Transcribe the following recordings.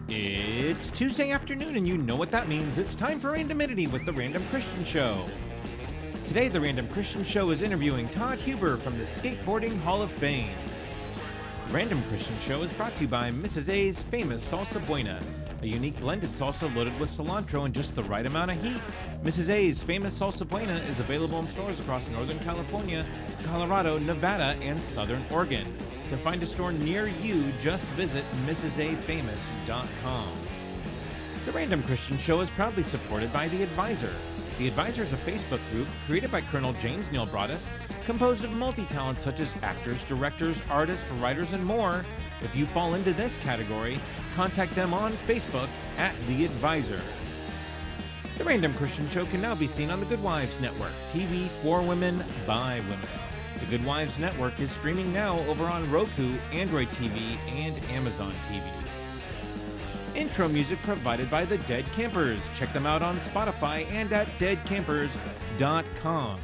It's Tuesday afternoon, and you know what that means. It's time for Randomidity with the Random Christian Show. Today, the Random Christian Show is interviewing Todd Huber from the Skateboarding Hall of Fame. The Random Christian Show is brought to you by Mrs. A's famous Salsa BUENA, a unique blended salsa loaded with cilantro and just the right amount of heat. Mrs. A's famous Salsa BUENA is available in stores across Northern California, Colorado, Nevada, and Southern Oregon. To find a store near you, just visit mrsafamous.com. The Random Christian Show is proudly supported by The Advisor. The Advisor is a Facebook group created by Colonel James Neil Broaddus, composed of multi-talents such as actors, directors, artists, writers, and more. If you fall into this category, contact them on Facebook at The Advisor. The Random Christian Show can now be seen on the Good Wives Network, TV for women, by women. The Good Wives Network is streaming now over on Roku, Android TV, and Amazon TV. Intro music provided by the Dead Campers. Check them out on Spotify and at deadcampers.com.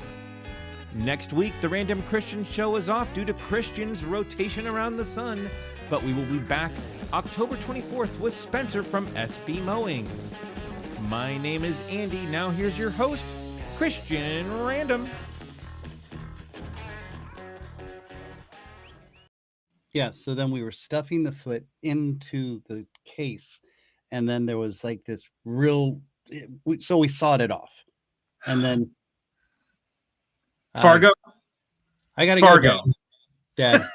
Next week, the Random Christian Show is off due to Christian's rotation around the sun, but we will be back October 24th with Spencer from SB Mowing. My name is Andy. Now here's your host, Christian Random. Yeah, so then we were stuffing the foot into the case, and then there was like this so we sawed it off. And then Fargo. I gotta Fargo. go, Dad.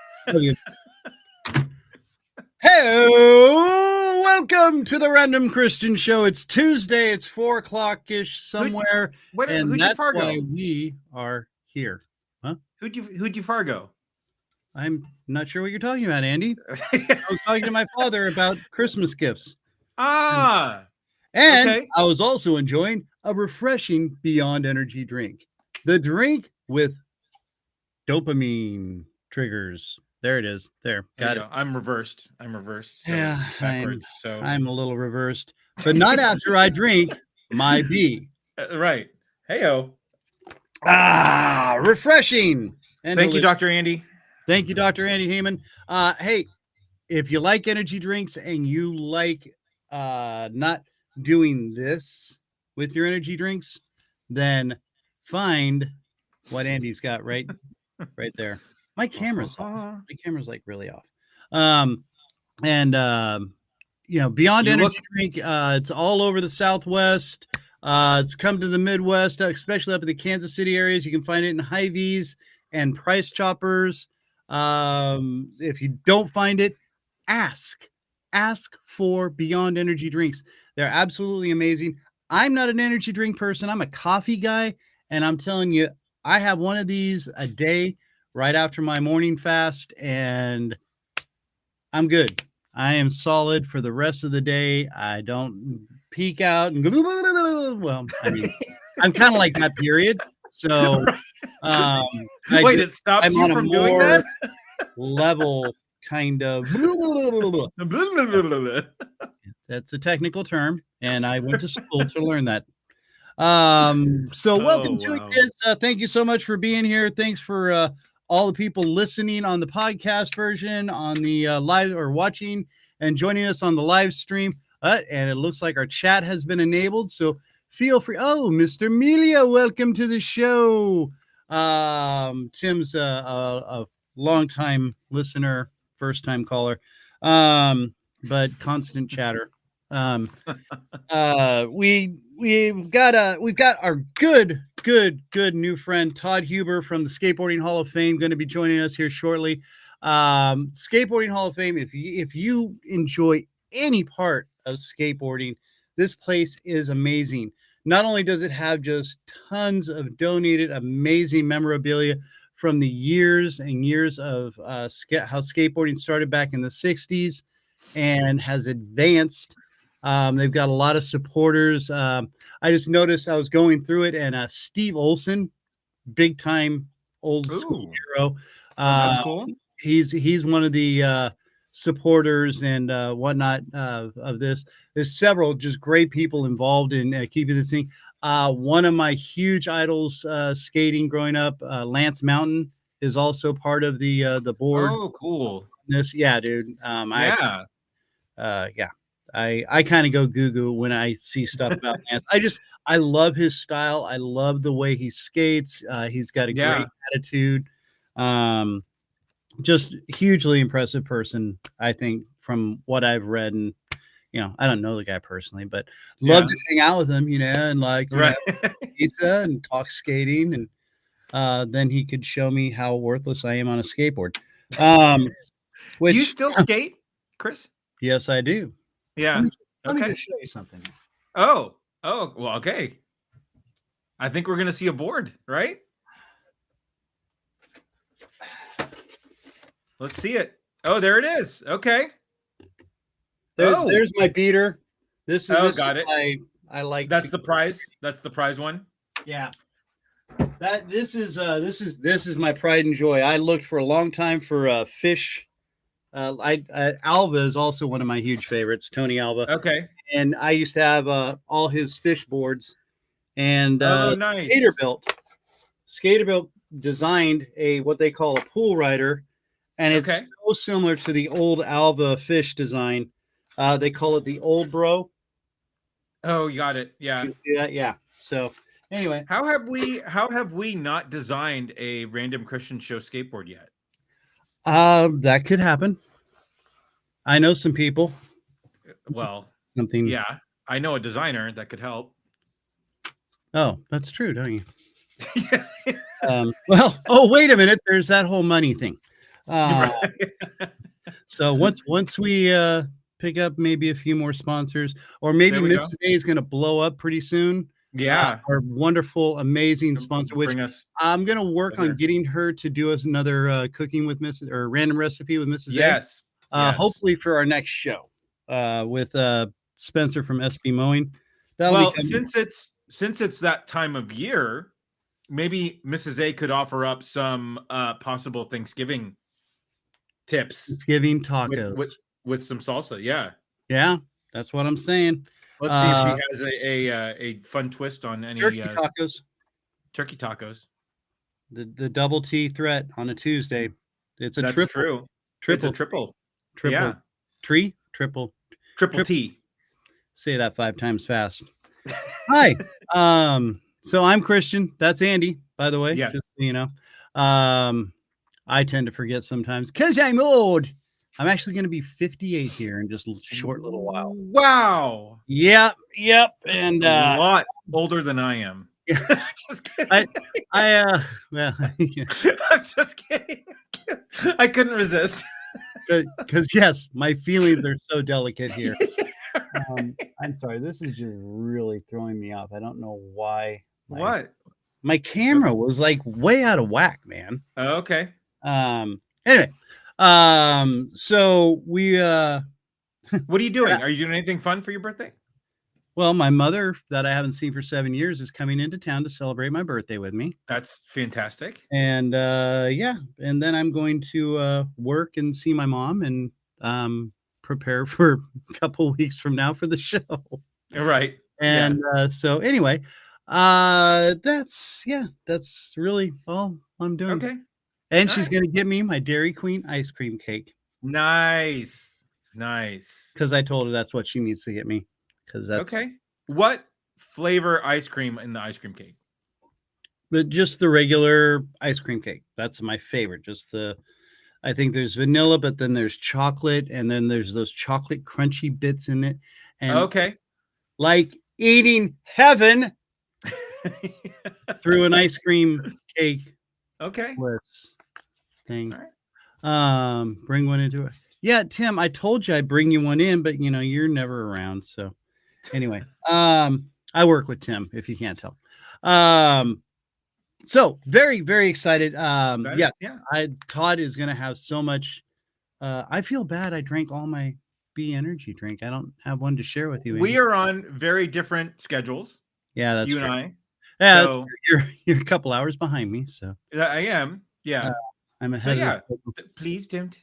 Hey, welcome to the Random Christian Show. It's Tuesday. It's 4 o'clock-ish somewhere, and that's Fargo? why we are here. Huh? Who'd you Fargo? I'm not sure what you're talking about, Andy. I was talking to my father about Christmas gifts. And okay. I was also enjoying a refreshing Beyond Energy drink. The drink with dopamine triggers. There it is. There. Got it. I'm reversed. So yeah, backwards. I'm a little reversed, but not after I drink my bee. Right. Hey-o. Refreshing. And thank you, Dr. Andy. Thank you, Dr. Andy Heyman. Hey, if you like energy drinks and you like not doing this with your energy drinks, then find what Andy's got right there. My camera's off. My camera's like really off. Beyond Energy Drink, it's all over the Southwest. It's come to the Midwest, especially up in the Kansas City areas. You can find it in Hy-Vees and Price Choppers. If you don't find it, ask for Beyond Energy Drinks. They're absolutely amazing. I'm not an energy drink person. I'm a coffee guy. And I'm telling you, I have one of these a day right after my morning fast, and I'm good. I am solid for the rest of the day. I don't peek out and go, well, I mean, I'm kind of like that period. So, wait, it stops you from doing that? Level kind of. That's a technical term, and I went to school to learn that. Welcome to it, kids. Thank you so much for being here. Thanks for all the people listening on the podcast version, on the live or watching and joining us on the live stream. And it looks like our chat has been enabled, so feel free. Oh, Mr. Melia, welcome to the show. Tim's a long-time listener, first-time caller, but constant chatter. We've got our good new friend Todd Huber from the Skateboarding Hall of Fame going to be joining us here shortly. Skateboarding Hall of Fame. If you enjoy any part of skateboarding, this place is amazing. Not only does it have just tons of donated amazing memorabilia from the years and years of how skateboarding started back in the 60s and has advanced. They've got a lot of supporters. I just noticed I was going through it, and Steve Olson, big time old school hero. That's cool. He's one of the supporters and whatnot of this. There's several just great people involved in keeping this thing. One of my huge idols skating growing up, Lance Mountain, is also part of the board. Oh, cool. This, yeah, dude. Yeah. Yeah. I kind of go goo when I see stuff about Lance. I love his style. I love the way he skates. He's got a great attitude. Just hugely impressive person, I think, from what I've read. And I don't know the guy personally, but love to hang out with him, and pizza and talk skating, and then he could show me how worthless I am on a skateboard. Do you still skate, Chris? Yes, I do. Yeah. Let me just show you something. Oh, well, okay. I think we're gonna see a board, right? Let's see it. Oh, there it is. Okay. There's my beater. This got it. I like. That's the prize. That's the prize one. Yeah. This is my pride and joy. I looked for a long time for fish. Alva is also one of my huge favorites, Tony Alva. Okay. And I used to have all his fish boards. And nice. Skaterbuilt designed what they call a pool rider, and it's so similar to the old Alva fish design. They call it the Old Bro. Oh, you got it. Yeah. You see that? Yeah. So anyway, how have we not designed a Random Christian Show skateboard yet? That could happen. I know some people. Well, something. Yeah, I know a designer that could help. Oh, that's true, don't you? Wait a minute. There's that whole money thing. So once we pick up maybe a few more sponsors, or maybe Mrs. A is going to blow up pretty soon. Yeah, our wonderful, amazing sponsor. Which I'm going to work on getting her to do us another cooking with Mrs. or random recipe with Mrs. Yes. A. Hopefully for our next show with Spencer from SB Mowing. Since it's that time of year, maybe Mrs. A could offer up some possible Thanksgiving tips. Thanksgiving tacos with some salsa. Yeah. Yeah, that's what I'm saying. Let's see if she has a fun twist on any turkey tacos. Turkey tacos. The double T threat on a Tuesday. It's a That's triple. True. Triple. It's a triple. Yeah. Triple T. Say that 5 times fast. Hi. So I'm Christian. That's Andy, by the way. Yes. Just so you know. I tend to forget sometimes because I'm old. I'm actually going to be 58 here in just a short little while. Wow. Yep. And a lot older than I am. Just kidding. I'm just kidding. I couldn't resist. Because yes, my feelings are so delicate here. I'm sorry. This is just really throwing me off. I don't know why. My camera was like way out of whack, man. Oh, okay. Anyway, so we what are you doing? Are you doing anything fun for your birthday? Well, my mother that I haven't seen for 7 years is coming into town to celebrate my birthday with me. That's fantastic. And and then I'm going to work and see my mom and prepare for a couple weeks from now for the show. Right. And so anyway, that's really all I'm doing. Okay. And she's going to give me my Dairy Queen ice cream cake. Nice. Because I told her that's what she needs to get me. Because that's okay. What flavor ice cream in the ice cream cake? But just the regular ice cream cake. That's my favorite. I think there's vanilla, but then there's chocolate, and then there's those chocolate crunchy bits in it. And like eating heaven through an ice cream cake. Okay. Thing. All right. Bring one into it. Yeah, Tim, I told you I'd bring you one in, but you're never around. So anyway, I work with Tim, if you can't tell. So very, very excited. Todd is going to have so much. I feel bad. I drank all my B energy drink. I don't have one to share with you. We are on very different schedules. Yeah, that's you true. and I. Yeah, so, you're a couple hours behind me. So I am. Yeah. I'm ahead. So, please don't.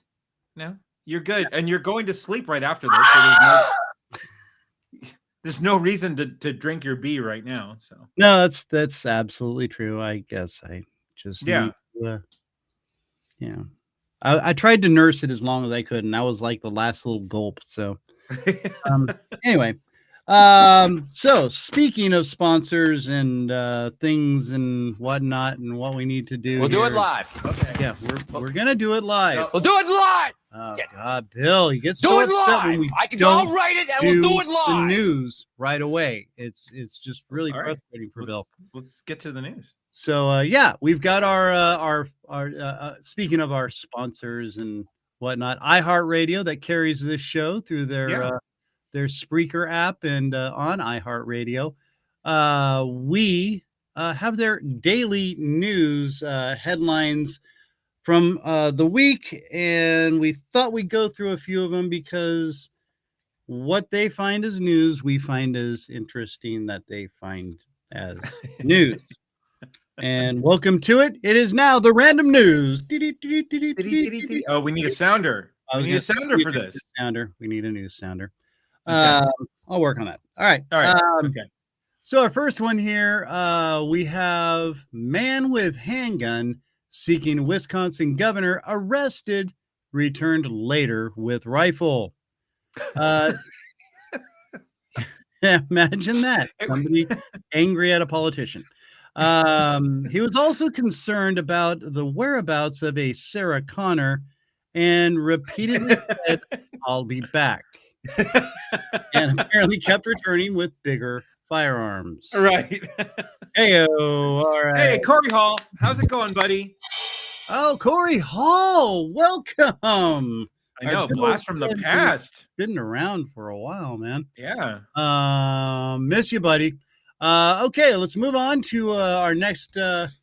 No, you're good. And you're going to sleep right after this. So there's no reason to drink your B right now. So no, that's absolutely true. I guess I just I tried to nurse it as long as I could, and that was like the last little gulp. So Anyway, so speaking of sponsors and things and whatnot and what we need to do, We'll do it live. Okay. Yeah, we're gonna do it live. We'll do it live. Oh God, Bill, he gets Do so it upset live. when we I'll write it and we'll do it the live. news right away. It's just really All right. frustrating for Bill. Let's get to the news. So yeah, we've got our speaking of our sponsors and whatnot, iHeart Radio that carries this show through their Spreaker app and on iHeart Radio. We have their daily news headlines from the week, and we thought we'd go through a few of them because what they find as news, we find as interesting that they find as news. And welcome to it. It is now the random news. Oh, we need a sounder. We need a sounder for this. We need a news sounder. Okay. I'll work on that. All right. Okay. So our first one here, we have man with handgun seeking Wisconsin governor arrested, returned later with rifle. Imagine that. Somebody angry at a politician. He was also concerned about the whereabouts of a Sarah Connor and repeatedly said, "I'll be back." And apparently kept returning with bigger firearms. Right. Heyo. All right. Hey, Corey Hall. How's it going, buddy? Oh, Corey Hall. Welcome. I know. Blast from the past. Been around for a while, man. Yeah. Miss you, buddy. Okay, let's move on to our next. Here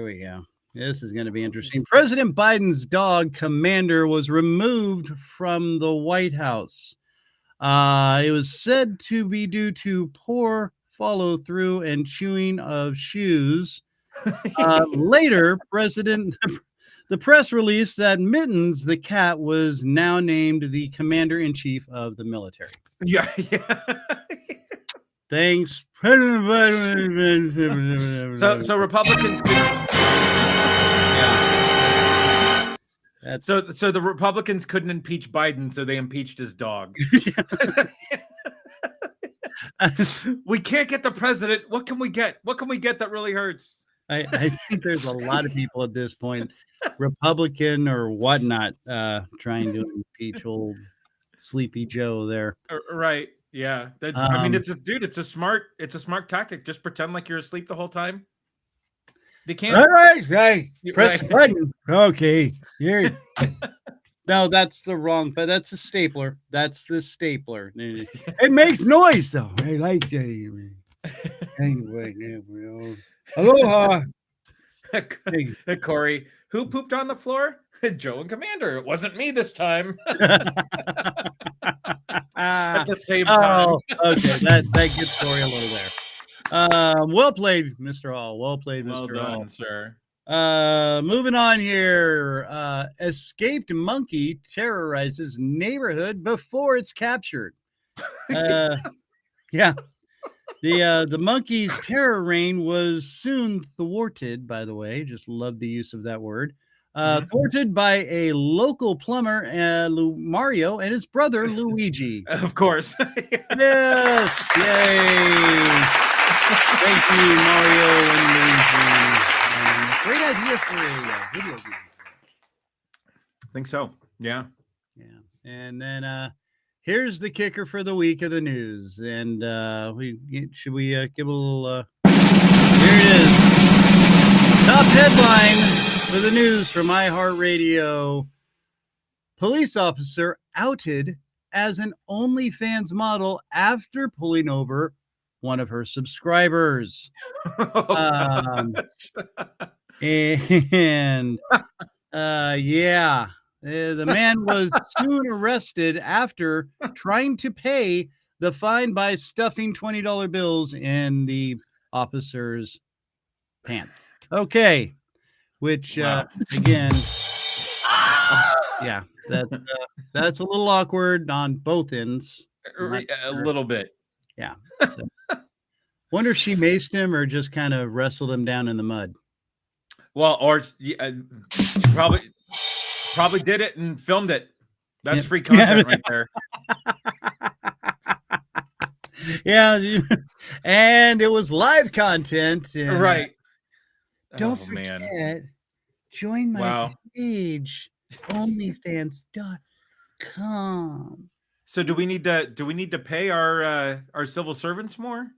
we go. This is going to be interesting. President Biden's dog, Commander, was removed from the White House. It was said to be due to poor follow through and chewing of shoes. Later, the press released that Mittens, the cat, was now named the commander-in-chief of the military. Yeah. Thanks. So Republicans could. Yeah. That's So the Republicans couldn't impeach Biden, so they impeached his dog. We can't get the president. What can we get? What can we get that really hurts? I think there's a lot of people at this point, Republican or whatnot, trying to impeach old Sleepy Joe there. Right. Yeah. That's. I mean, it's a smart tactic. Just pretend like you're asleep the whole time. They can't. All right. Press the Right. button. Okay. Here. No, that's the wrong. But that's a stapler. That's the stapler. It makes noise though. I like that. Anyway, aloha. Hey, Corey, who pooped on the floor? Joe and Commander. It wasn't me this time. At the same time. Oh, okay. That gets Corey a little there. Well played, Mr. Hall. Well played, Mr. Well Hall. done, sir. Moving on here. Escaped monkey terrorizes neighborhood before it's captured. Yeah. The monkey's terror reign was soon thwarted, by the way. Just love the use of that word. Thwarted by a local plumber, Mario, and his brother, Luigi. Of course. Yes. Yay. Thank you, Mario and Luigi. Great idea for a video game. I think so. Yeah. Yeah. And then here's the kicker for the week of the news. And should we give a little here it is. Top headline for the news from iHeartRadio. Police officer outed as an OnlyFans model after pulling over one of her subscribers. And yeah, the man was soon arrested after trying to pay the fine by stuffing $20 bills in the officer's pants. Okay, which again, yeah, that's a little awkward on both ends. A little bit. Yeah. So. Wonder if she maced him or just kind of wrestled him down in the mud. Well, or she probably did it and filmed it. That's free content right there. Yeah, and it was live content. And, Right. don't Oh, forget, man. join my Wow. page, onlyfans.com. So do we need to pay our civil servants more?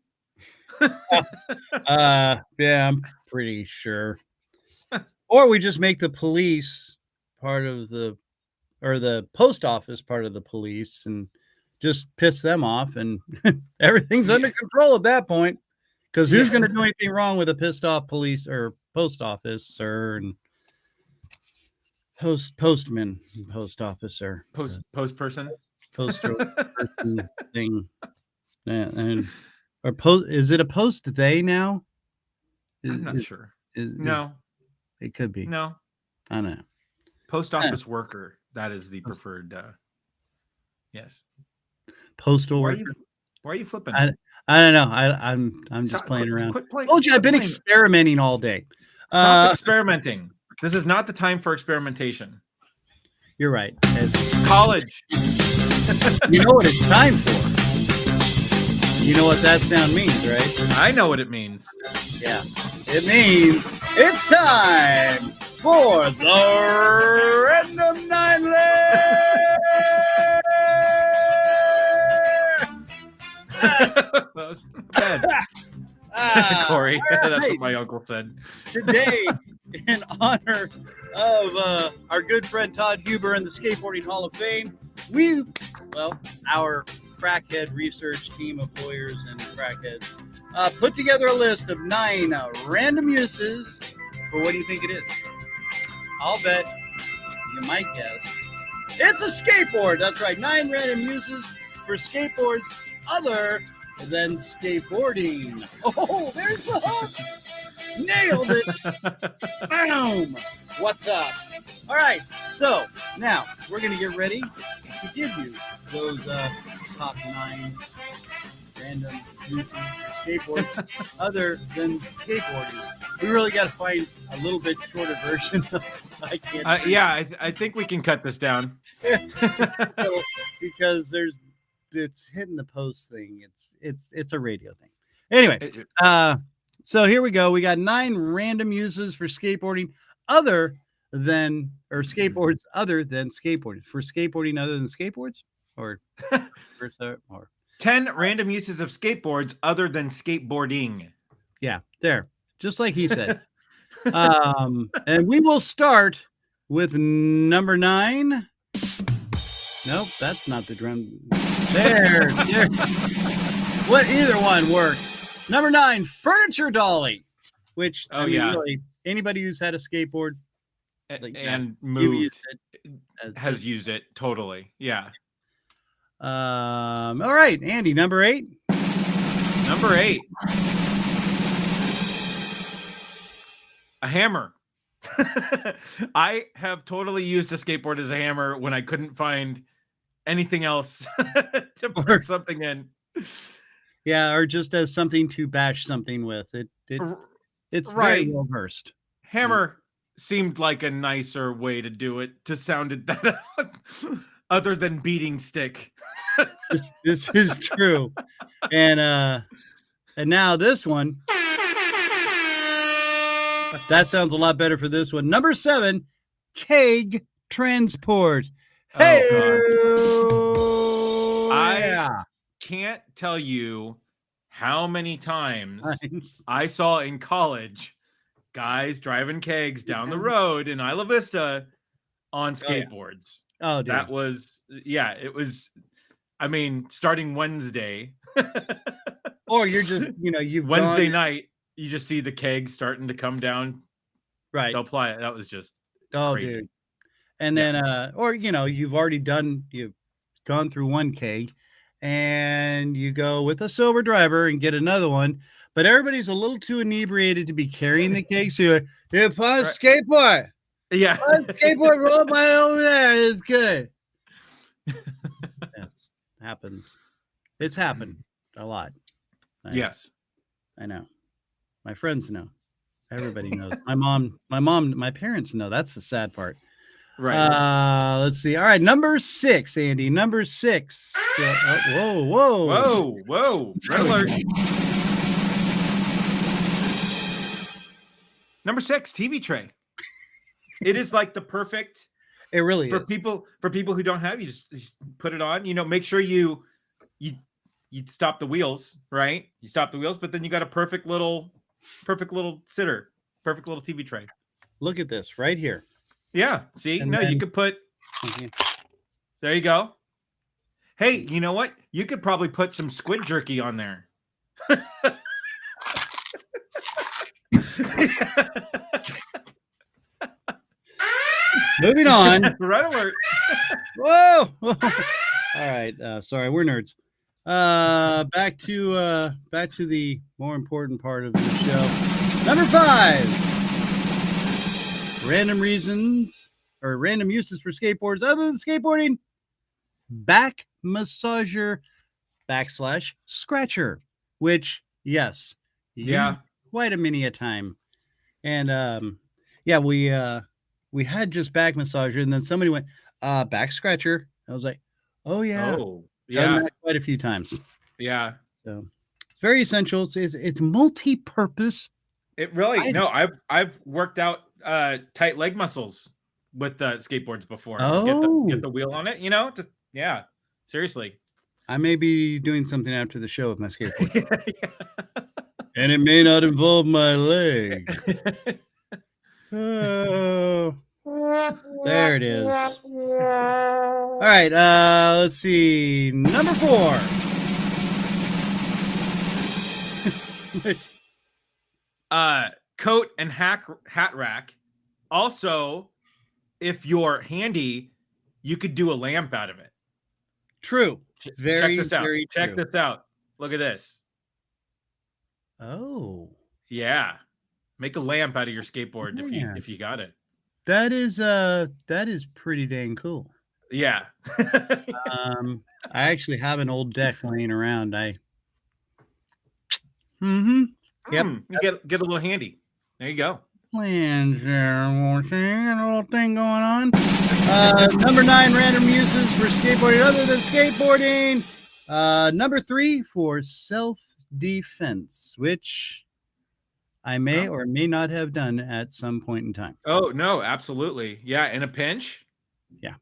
Yeah, I'm pretty sure. Or we just make the police part of the post office part of the police and just piss them off, and everything's under control at that point. Because who's going to do anything wrong with a pissed off police or post officer and postman, post officer, Post person. poster person thing, and or is it a post they now? I'm not sure. No, it could be. No. I don't know. Post office worker. That is the preferred. Yes. Postal worker. Why are you flipping? I don't know. I'm just playing around. Told you I've been experimenting all day. Stop experimenting. This is not the time for experimentation. You're right. College. You know what it's time for. You know what that sound means, right? I know what it means. Yeah. It means it's time for the Random 9 That was bad. Corey. Right. That's what my uncle said. Today, in honor of our good friend Todd Huber and the Skateboarding Hall of Fame, our crackhead research team of lawyers and crackheads put together a list of 9 random uses for what do you think it is? I'll bet you might guess it's a skateboard. That's right, 9 random uses for skateboards other than skateboarding. Oh, there's the hook. Nailed it. Boom. What's up? All right, so now we're going to get ready to give you those top 9 random uses for skateboards other than skateboarding. We really got to find a little bit shorter version. I can't. I think we can cut this down because it's hitting the post thing. It's a radio thing. Anyway, so here we go. We got 9 random uses for skateboarding other than skateboards other than skateboarding. For skateboarding other than skateboards, or 10 random uses of skateboards other than skateboarding. Yeah, there. Just like he said. And we will start with number 9. Nope, that's not the drum. There. What, either one works. Number 9, furniture dolly, which really anybody who's had a skateboard and moved has used it totally. Yeah. All right, Andy, number 8. Number 8. A hammer. I have totally used a skateboard as a hammer when I couldn't find anything else to put something in. Yeah, or just as something to bash something with. It's right. Very well versed. Hammer seemed like a nicer way to do it, to sound it that out, other than beating stick. This is true. And now this one. That sounds a lot better for this one. Number 7, keg transport. Hey, I can't tell you how many times I saw in college guys driving kegs down the road in Isla Vista on skateboards. Oh, dude. That was, it was, I mean, starting Wednesday. Or you're just, you've Wednesday night, you just see the kegs starting to come down. Right. They'll apply it. That was just crazy. Dude. And then, or, you've gone through one keg and you go with a sober driver and get another one. But everybody's a little too inebriated to be carrying the keg. So you're like, skateboard. Yeah. Skateboard, roll by over there. It's good. That happens. It's happened a lot. Yes. I know. My friends know. Everybody knows. My parents know. That's the sad part. Right. Let's see. All right, number 6, Andy. Number 6. Whoa. Whoa. Red alert. Number 6, TV tray. It is like the perfect. It really for is. people who don't have, you just put it on. Make sure you stop the wheels, right? You stop the wheels, but then you got a perfect little sitter, perfect little TV tray. Look at this right here. Yeah. See, And no, then, you could put. There you go. Hey, you know what? You could probably put some squid jerky on there. Moving on. Red alert. Whoa. All right. Sorry, we're nerds. Back to the more important part of the show. Number 5. Random reasons or random uses for skateboards other than skateboarding. Back massager / scratcher, which yes, Yeah, quite a many a time. And we had just back massager, and then somebody went back scratcher. I was like, oh yeah, oh done yeah, that quite a few times. yeah. So it's very essential. It's multi-purpose. It really no. I've worked out tight leg muscles with skateboards before. Just get the wheel on it. Just yeah. Seriously. I may be doing something after the show with my skateboard. Yeah. And it may not involve my leg. Oh, there it is. All right, let's see. Number 4. Coat and hat rack. Also, if you're handy, you could do a lamp out of it. True. Check this out. Very Check true. this out. Look at this. Oh, Yeah. Make a lamp out of your skateboard if you got it. that is pretty dang cool. Yeah. I actually have an old deck laying around. Yep. You get a little handy. There you go. Plans there. A little thing going on. Number 9, random uses for skateboarding other than skateboarding. Number 3 for self-defense, which I may or may not have done at some point in time. Oh no, absolutely. Yeah, in a pinch. Yeah.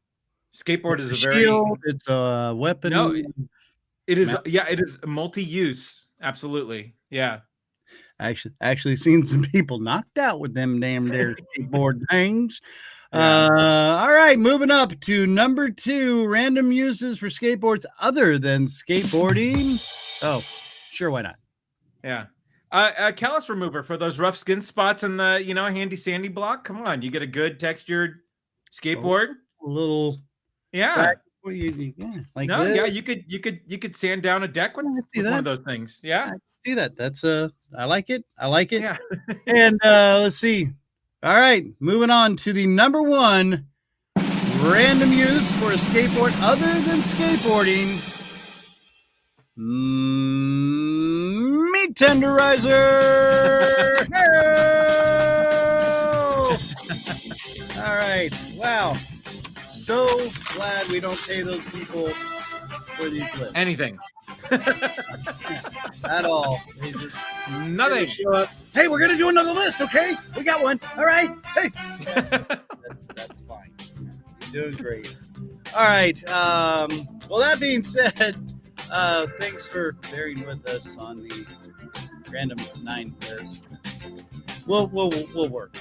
Skateboard is a shield, it's a weapon. No, it is. Yeah, it is multi-use. Absolutely. Yeah. Actually seen some people knocked out with them damn their skateboard things. All right, moving up to number 2, random uses for skateboards other than skateboarding. Oh, sure, why not? Yeah. A callus remover for those rough skin spots in the handy sandy block. Come on, you get a good textured skateboard. A little. Yeah. Like no, this. yeah, you could sand down a deck with one of those things. Yeah. See that? That's I like it. Yeah. And let's see. All right, moving on to the number 1 random use for a skateboard other than skateboarding. Meat tenderizer. All right. Wow. So glad we don't pay those people for these lists. Anything. At all. Nothing. Hey, we're gonna do another list, okay? We got one. All right. Hey. That's fine. You're doing great. All right. Well, that being said, thanks for bearing with us on the random 9 list. We'll work.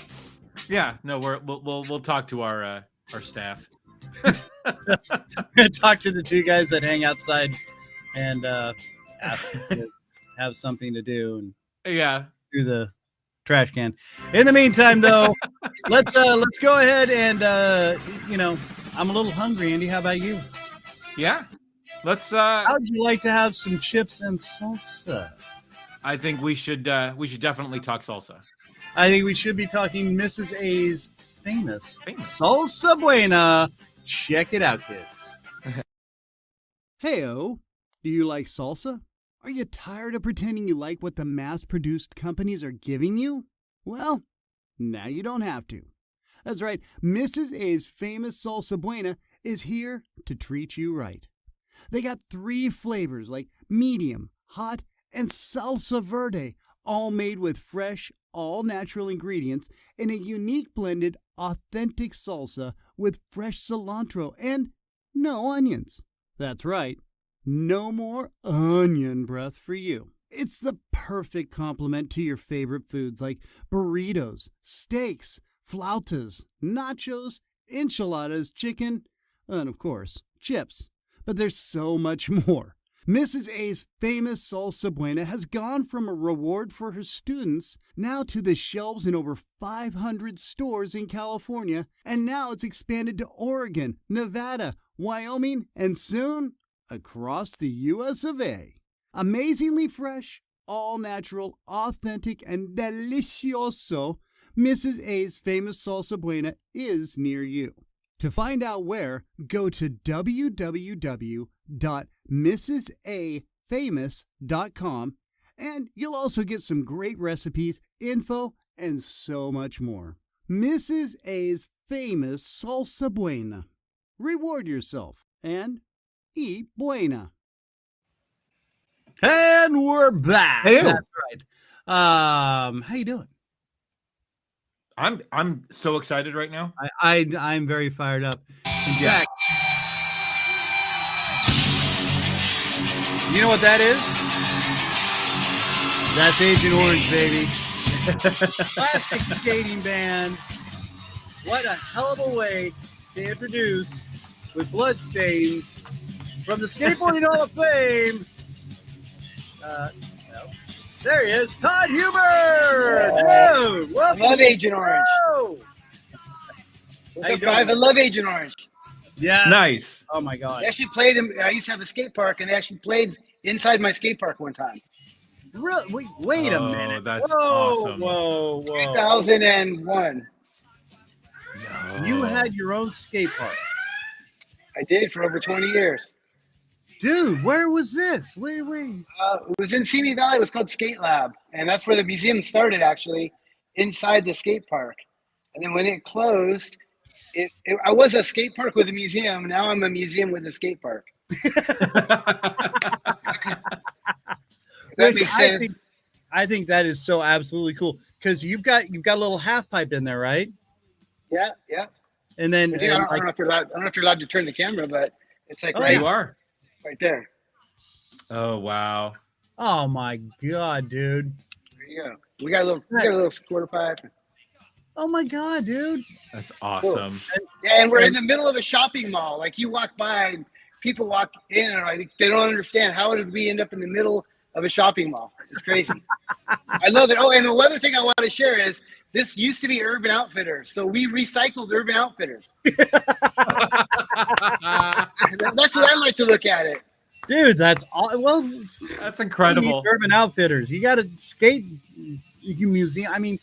Yeah. No, we'll talk to our staff. Talk to the 2 guys that hang outside and ask to have something to do and through the trash can. In the meantime, though, let's go ahead and I'm a little hungry. Andy, how about you? Yeah. Let's. How'd you like to have some chips and salsa? I think we should definitely talk salsa. I think we should be talking Mrs. A's famous salsa buena. Check it out, kids. Heyo, do you like salsa? Are you tired of pretending you like what the mass-produced companies are giving you? Well, now you don't have to. That's right, Mrs. A's famous Salsa Buena is here to treat you right. They got 3 flavors like medium, hot, and salsa verde, all made with fresh, all-natural ingredients in a unique blended, authentic salsa with fresh cilantro and no onions. That's right, no more onion breath for you. It's the perfect complement to your favorite foods like burritos, steaks, flautas, nachos, enchiladas, chicken, and of course, chips. But there's so much more. Mrs. A's famous Salsa Buena has gone from a reward for her students now to the shelves in over 500 stores in California, and now it's expanded to Oregon, Nevada, Wyoming, and soon across the U.S. of A. Amazingly fresh, all-natural, authentic, and delicioso, Mrs. A's famous Salsa Buena is near you. To find out where, go to www.mrsafamous.com, and you'll also get some great recipes, info, and so much more. Mrs. A's famous Salsa Buena. Reward yourself and eat buena. And we're back. Hey. That's right. How you doing? I'm so excited right now. I'm very fired up. In fact, you know what that is? That's Agent Orange, baby. Classic skating band. What a hell of a way to introduce with bloodstains from the Skateboarding Hall of Fame. There he is, Todd Huber. Dude, welcome. I love Agent Orange. How you doing? I love Agent Orange. Yeah. Nice. Oh my God. They actually played him. I used to have a skate park, and they actually played inside my skate park one time. Really? Wait a minute. That's whoa, awesome. Whoa, whoa. 2001. You had your own skate park. I did for over 20 years. Dude, where was this? Wait. It was in Simi Valley. It was called Skate Lab, and that's where the museum started, actually, inside the skate park. And then when it closed, I was a skate park with a museum. Now I'm a museum with a skate park. That makes sense. I think that is so absolutely cool because you've got a little half pipe in there, right? Yeah. And then I don't know if you're allowed to turn the camera, but it's like right, You are. right there. Oh wow. oh my God, dude. There you go. We got a little quarter pipe. Oh my God, dude. That's awesome. Yeah, and we're in the middle of a shopping mall. Like you walk by and people walk in and I think they don't understand how did we end up in the middle of a shopping mall. It's crazy. I love it. Oh, and the other thing I want to share is this used to be Urban Outfitters. So we recycled Urban Outfitters. That's what I like to look at it. Dude, that's incredible. Urban Outfitters. You got a skate museum. I mean,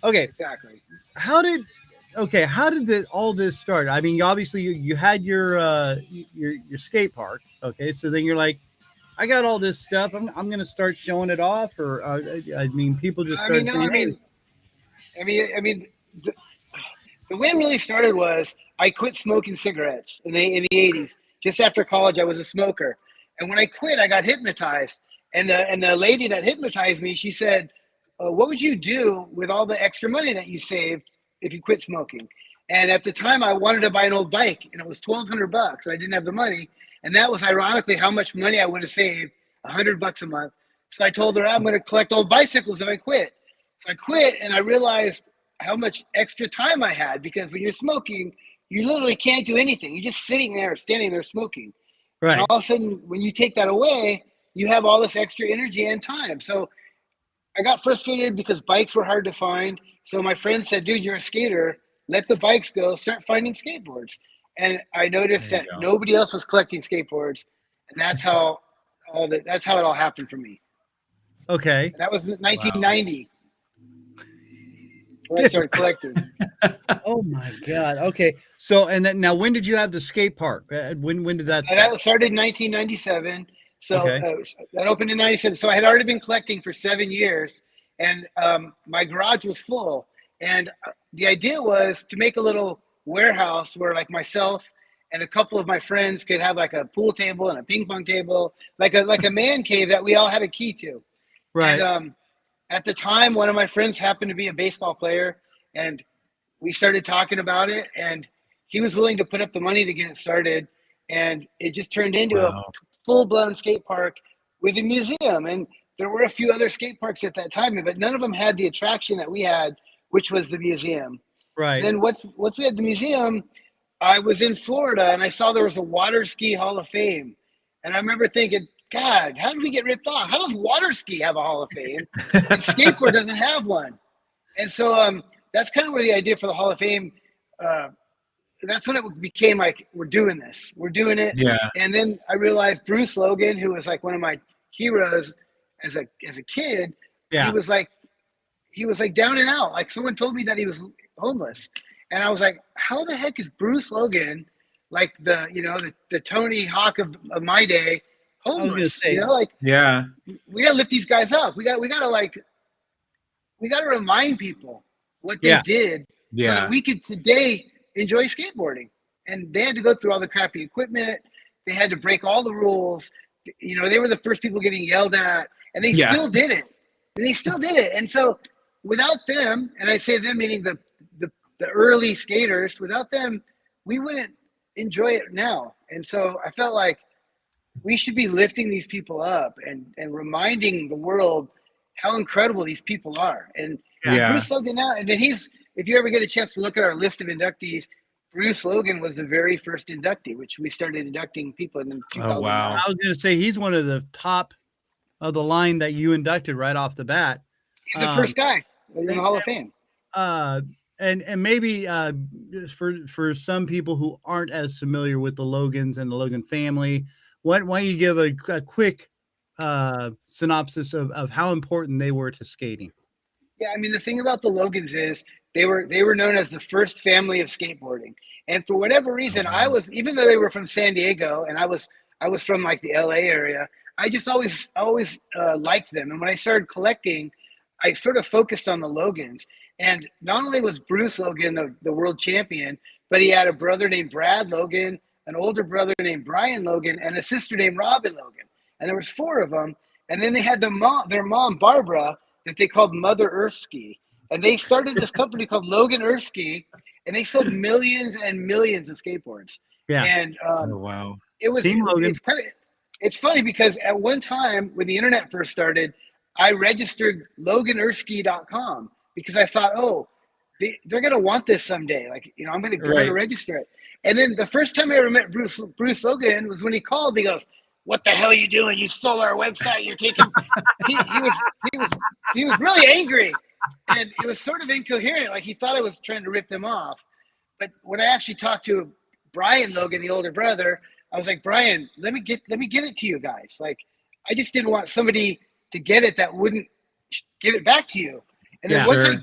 okay. Exactly. How did all this start? I mean, obviously you had your skate park. Okay, so then you're like, I got all this stuff. I'm gonna start showing it off, or I mean, people just start saying. I mean, the way it really started was I quit smoking cigarettes in the 80s. Just after college, I was a smoker, and when I quit, I got hypnotized. And the lady that hypnotized me, she said, "What would you do with all the extra money that you saved if you quit smoking?" And at the time, I wanted to buy an old bike, and it was $1,200, and I didn't have the money. And that was ironically how much money I would have saved, $100 a month. So I told her I'm going to collect old bicycles if I quit. So I quit, and I realized how much extra time I had, because when you're smoking, you literally can't do anything. You're just sitting there, standing there smoking. Right. And all of a sudden, when you take that away, you have all this extra energy and time. So I got frustrated because bikes were hard to find. So my friend said, "Dude, you're a skater. Let the bikes go. Start finding skateboards." And I noticed that nobody else was collecting skateboards, and that's how it all happened for me. Okay. And that was 1990 when I started collecting. Oh my God. Okay. So, and then now, when did you have the skate park? When did that start? That started in 1997. So Okay. that opened in 97. So I had already been collecting for 7 years, and my garage was full. And the idea was to make a little warehouse where like myself and a couple of my friends could have like a pool table and a ping pong table, like a man cave that we all had a key to. Right. And at the time, one of my friends happened to be a baseball player, and we started talking about it, and he was willing to put up the money to get it started. And it just turned into a full-blown skate park with a museum. And there were a few other skate parks at that time, but none of them had the attraction that we had, which was the museum. Right. And then once we had the museum, I was in Florida and I saw there was a water ski Hall of Fame. And I remember thinking, God, how did we get ripped off? How does water ski have a Hall of Fame and skateboard doesn't have one? And so that's kind of where the idea for the Hall of Fame, that's when it became like, we're doing this. We're doing it. Yeah. And then I realized Bruce Logan, who was like one of my heroes as a kid, Yeah. he was like down and out. Like someone told me that he was homeless. And I was like, how the heck is Bruce Logan, like the Tony Hawk of my day, homeless? Say, yeah, we gotta lift these guys up. We gotta remind people what they did so that we could today enjoy skateboarding. And they had to go through all the crappy equipment. They had to break all the rules. They were the first people getting yelled at, and they still did it. And so without them, and I say them meaning the early skaters, without them, we wouldn't enjoy it now. And so I felt like we should be lifting these people up and reminding the world how incredible these people are. And Bruce Logan now, and then if you ever get a chance to look at our list of inductees, Bruce Logan was the very first inductee, which we started inducting people in 2009. Oh, wow. I was going to say he's one of the top of the line that you inducted right off the bat. He's the first guy in the Hall of Fame. And maybe for some people who aren't as familiar with the Logans and the Logan family, why don't you give a quick synopsis of how important they were to skating? Yeah, I mean, the thing about the Logans is they were known as the first family of skateboarding. And for whatever reason, even though they were from San Diego and I was from like the LA area, I just always liked them. And when I started collecting, I sort of focused on the Logans. And not only was Bruce Logan the world champion, but he had a brother named Brad Logan, an older brother named Brian Logan, and a sister named Robin Logan. And there was 4 of them. And then they had their mom, Barbara, that they called Mother Earth Ski. And they started this company called Logan Earth Ski, and they sold millions and millions of skateboards. Yeah. And wow. It was Team Logan. It's funny because at one time when the internet first started, I registered LoganEarthski.com because I thought, they're gonna want this someday. Like, I'm gonna register it. And then the first time I ever met Bruce Logan was when he called. He goes, "What the hell are you doing? You stole our website. You're taking." he was really angry, and it was sort of incoherent. Like he thought I was trying to rip them off. But when I actually talked to Brian Logan, the older brother, I was like, Brian, let me get it to you guys. Like, I just didn't want somebody to get it that wouldn't give it back to you. And then once I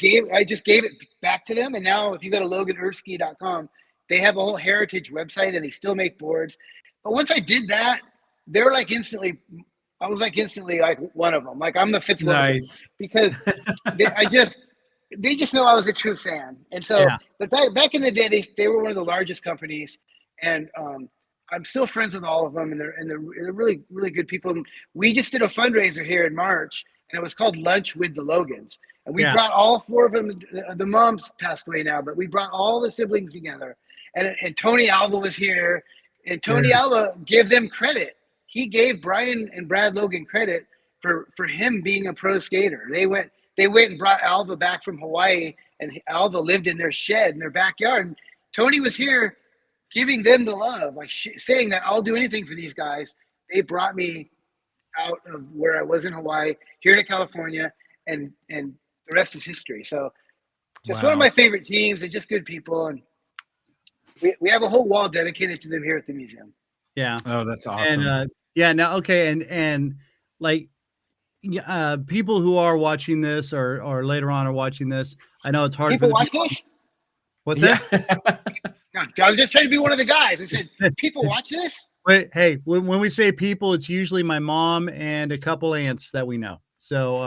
just gave it back to them. And now if you go to LoganEarthski.com, they have a whole heritage website and they still make boards. But once I did that, they were like instantly like one of them. Like I'm the 5th one. Nice. Because they just know I was a true fan. And so, but back in the day, they were one of the largest companies, and I'm still friends with all of them, and they're really, really good people. And we just did a fundraiser here in March, and it was called Lunch with the Logans. And we brought all 4 of them. The moms passed away now, but we brought all the siblings together. And Tony Alva was here, and Tony Alva gave them credit. He gave Brian and Brad Logan credit for him being a pro skater. They went and brought Alva back from Hawaii, and Alva lived in their shed in their backyard. And Tony was here giving them the love, like saying that I'll do anything for these guys. They brought me out of where I was in Hawaii here to California, and the rest is history. So just one of my favorite teams, and just good people. And we have a whole wall dedicated to them here at the museum. Yeah. Oh, that's awesome. And and like people who are watching this or later on are watching this, I know it's hard. People watch this? What's that? No, I was just trying to be one of the guys. I said, people watch this? Wait, hey, when we say people, it's usually my mom and a couple aunts that we know. So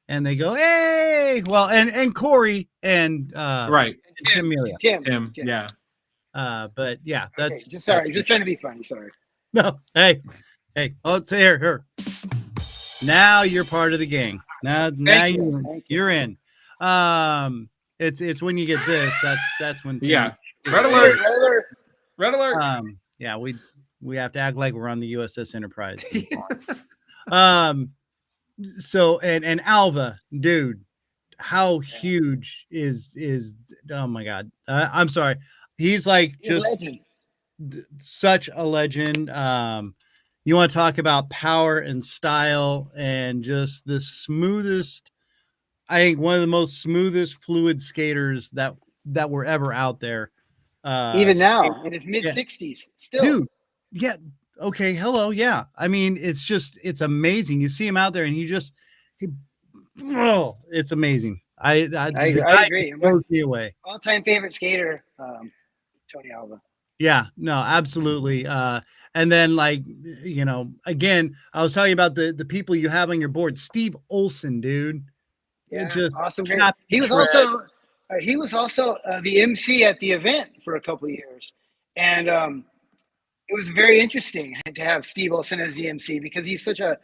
and they go, "Hey!" Well, and Corey and Right. Tim Melia. Tim. Yeah. But yeah, that's just sorry. Just trying to be funny. Sorry. no. Hey. Oh, it's here. Now you're part of the gang. Now Thank you. you're in. It's when you get this. That's when. Yeah. Red alert. Red alert. Red alert. Yeah, we have to act like we're on the USS Enterprise. So and Alva, dude, how huge is oh my god. I'm sorry. He's like just legend. Such a legend. You want to talk about power and style and just the smoothest, I think one of the most smoothest fluid skaters that were ever out there. Even now in his mid 60s still. Dude, yeah. Okay. Hello. Yeah. I mean, it's amazing. You see him out there and it's amazing. I agree. It blows me away. All-time favorite skater, Tony Alva. Yeah, no, absolutely. And then again, I was talking about the people you have on your board. Steve Olson, dude. Yeah, just awesome. He was also the MC at the event for a couple of years. And it was very interesting to have Steve Olson as the MC because he's such a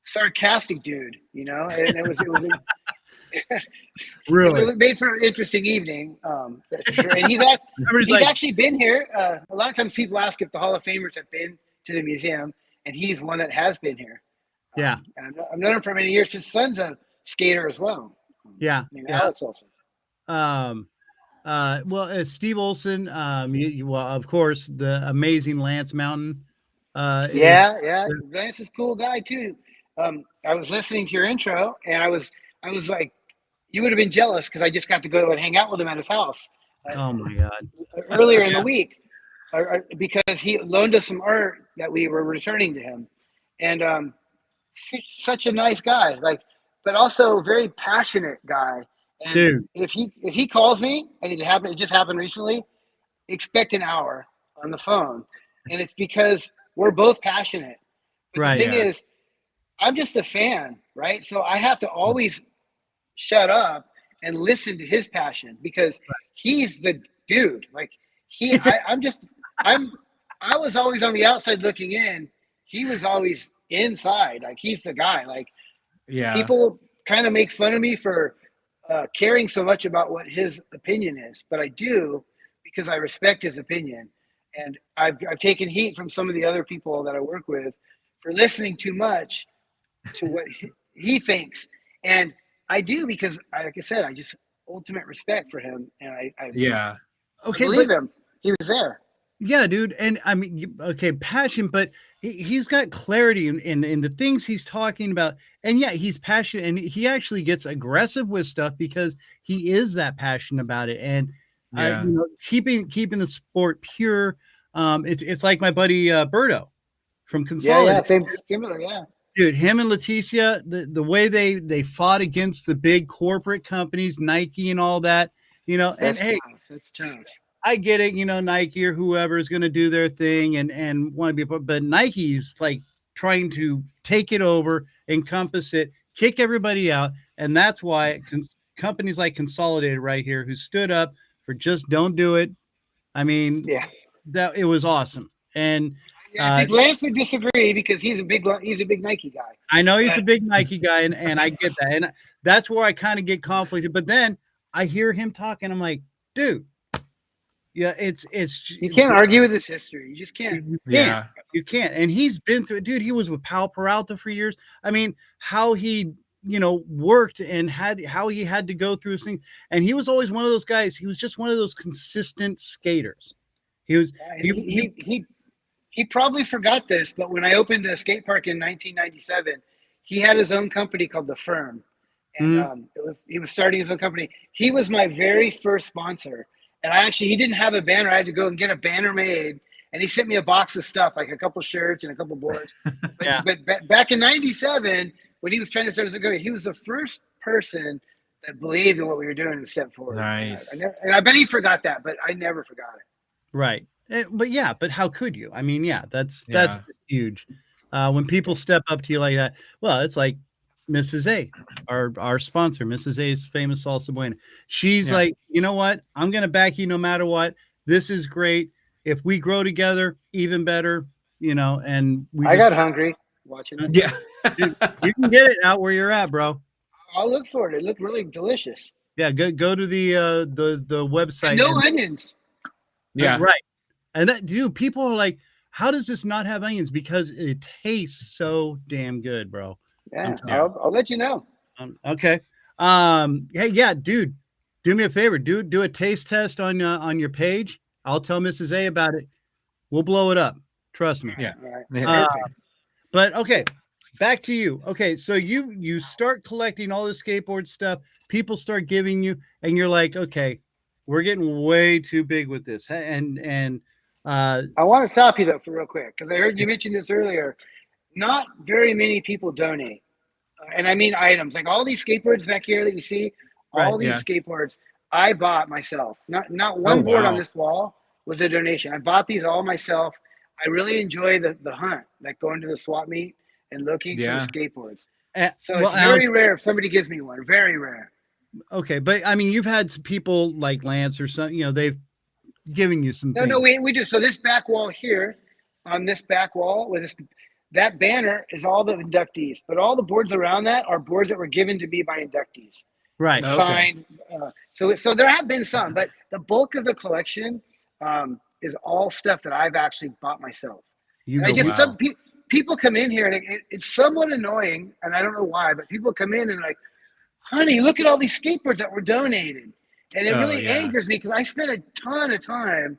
sarcastic dude, and it was really, it made for an interesting evening. That's for sure. And he's actually been here. A lot of times people ask if the Hall of Famers have been to the museum, and he's one that has been here. Yeah, and I've known him for many years. His son's a skater as well. Alex Olson. Steve Olson. Of course, the amazing Lance Mountain. Lance is a cool guy too. I was listening to your intro, and I was like, you would have been jealous because I just got to go and hang out with him at his house. Oh my God! Earlier in the week, because he loaned us some art that we were returning to him, and such a nice guy, but also very passionate guy. And dude, if he calls me and it just happened recently, expect an hour on the phone, and it's because we're both passionate. But right. The thing is, I'm just a fan, right? So I have to always shut up and listen to his passion because he's the dude. I was always on the outside looking in. He was always inside. He's the guy. People kind of make fun of me for caring so much about what his opinion is, but I do because I respect his opinion. And I've taken heat from some of the other people that I work with for listening too much to what he thinks. And I do because, like I said, I just ultimate respect for him. And I believe him. He was there. Yeah, dude. And I mean, passion, but he's got clarity in the things he's talking about. And yeah, he's passionate and he actually gets aggressive with stuff because he is that passionate about it. And keeping the sport pure. It's like my buddy Berto from Consolidate. Similar, yeah. Dude, him and Leticia, the way they fought against the big corporate companies, Nike and all that, that's tough. I get it, Nike or whoever is going to do their thing and want to be, but Nike's trying to take it over, encompass it, kick everybody out, and that's why companies like Consolidated right here, who stood up for just don't do it. I mean, that it was awesome, and I think Lance would disagree because he's a big Nike guy. I know he's a big Nike guy, and I get that, and that's where I kind of get conflicted. But then I hear him talking, I'm like, dude. Yeah, it's you can't argue with his history. You just can't. You can't. And he's been through it, dude. He was with Pal Peralta for years. I mean, how he worked and how he had to go through things. And he was always one of those guys. He was just one of those consistent skaters. He probably forgot this, but when I opened the skate park in 1997, he had his own company called The Firm, and he was starting his own company. He was my very first sponsor. And he didn't have a banner. I had to go and get a banner made. And he sent me a box of stuff, like a couple shirts and a couple boards. But back in 97, when he was trying to start his own company, he was the first person that believed in what we were doing and stepped forward. Nice. And I bet he forgot that, but I never forgot it. Right. But how could you? I mean, that's huge. When people step up to you like that, well, it's like, Mrs. A, our sponsor, Mrs. A's famous salsa buena. She's Yeah. like, you know what? I'm gonna back you no matter what. This is great. If we grow together, even better. And I got hungry watching it. Yeah. dude, you can get it out where you're at, bro. I'll look for it. It looked really delicious. Yeah, go to the website. And no onions. Yeah. Right. And that, dude, people are like, how does this not have onions? Because it tastes so damn good, bro. Yeah, I'll let you know. Okay. Hey, yeah, dude, do me a favor. Do a taste test on your page. I'll tell Mrs. A about it. We'll blow it up. Trust me. Yeah. All right. But okay, back to you. Okay, so you start collecting all the skateboard stuff. People start giving you, and you're like, okay, we're getting way too big with this. And I want to stop you though for real quick because I heard you mention this earlier. Not very many people donate, and I mean items like all these skateboards back here that you see. All these skateboards I bought myself. Not one board on this wall was a donation. I bought these all myself. I really enjoy the hunt, like going to the swap meet and looking for skateboards. So it's very rare if somebody gives me one. Very rare. Okay, but I mean, you've had some people like Lance or something. They've given you some. No, we do. So this back wall here, on this back wall with that banner is all the inductees, but all the boards around that are boards that were given to me by inductees. Right. Signed. So there have been some, but the bulk of the collection is all stuff that I've actually bought myself. Some people come in here and it's somewhat annoying, and I don't know why, but people come in and like, honey, look at all these skateboards that were donated. And it really angers me because I spent a ton of time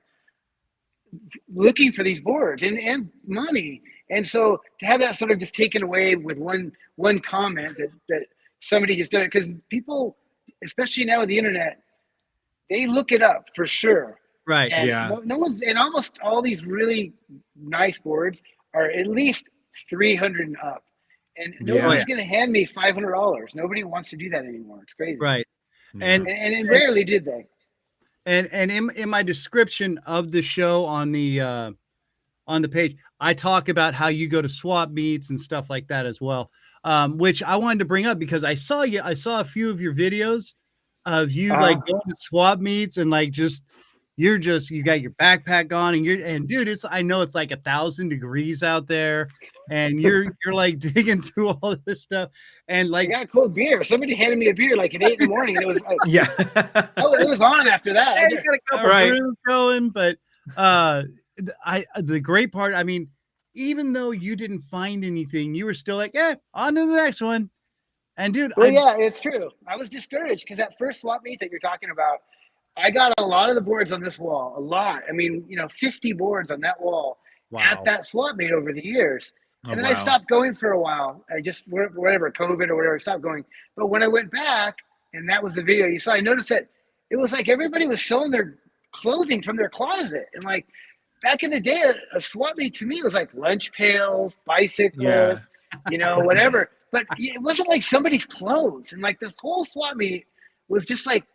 looking for these boards and money. And so to have that sort of just taken away with one comment that somebody just done it, because people, especially now with the internet, they look it up for sure. Right. And no one's, and almost all these really nice boards are at least 300 and up. And nobody's going to hand me $500. Nobody wants to do that anymore. It's crazy. Right. And rarely did they. And in my description of the show on the page, I talk about how you go to swap meets and stuff like that as well. Which I wanted to bring up because I saw a few of your videos of you like going to swap meets and like you got your backpack on and dude, I know it's like 1,000 degrees out there and you're like digging through all this stuff and like I got cold beer. Somebody handed me a beer like at 8 in the morning and it was like, it was on after that. I got a couple brews going, but the great part, I mean, even though you didn't find anything, you were still like, on to the next one. And dude, it's true. I was discouraged because that first swap meet that you're talking about, I got a lot of the boards on this wall, a lot. I mean, 50 boards on that wall at that swap meet over the years. And then I stopped going for a while. I just, whatever, COVID or whatever, I stopped going. But when I went back, and that was the video you saw, I noticed that it was like everybody was selling their clothing from their closet. And like back in the day, a swap meet to me was like lunch pails, bicycles, whatever. But it wasn't like somebody's clothes. And like this whole swap meet was just like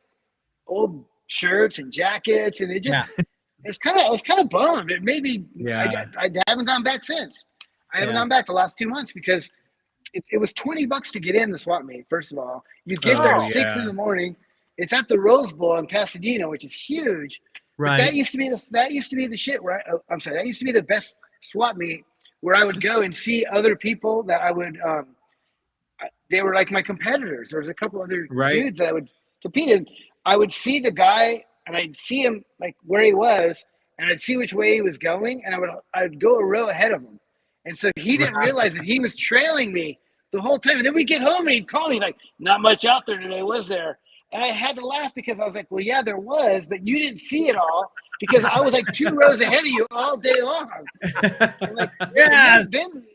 old shirts and jackets, and it just I was kind of bummed. It made me I haven't gone back since. I haven't gone back the last 2 months because it was $20 to get in the swap meet. First of all, you get there at 6 in the morning. It's at the Rose Bowl in Pasadena, which is huge. Right. But that used to be the shit where that used to be the best swap meet where I would go and see other people that I would they were like my competitors. There was a couple other dudes that I would compete in. I would see the guy and I'd see him like where he was and I'd see which way he was going and I'd go a row ahead of him. And so he didn't realize that he was trailing me the whole time. And then we'd get home and he'd call me like, not much out there today, was there? And I had to laugh because I was like, well, yeah, there was, but you didn't see it all because I was like 2 rows ahead of you all day long. Like,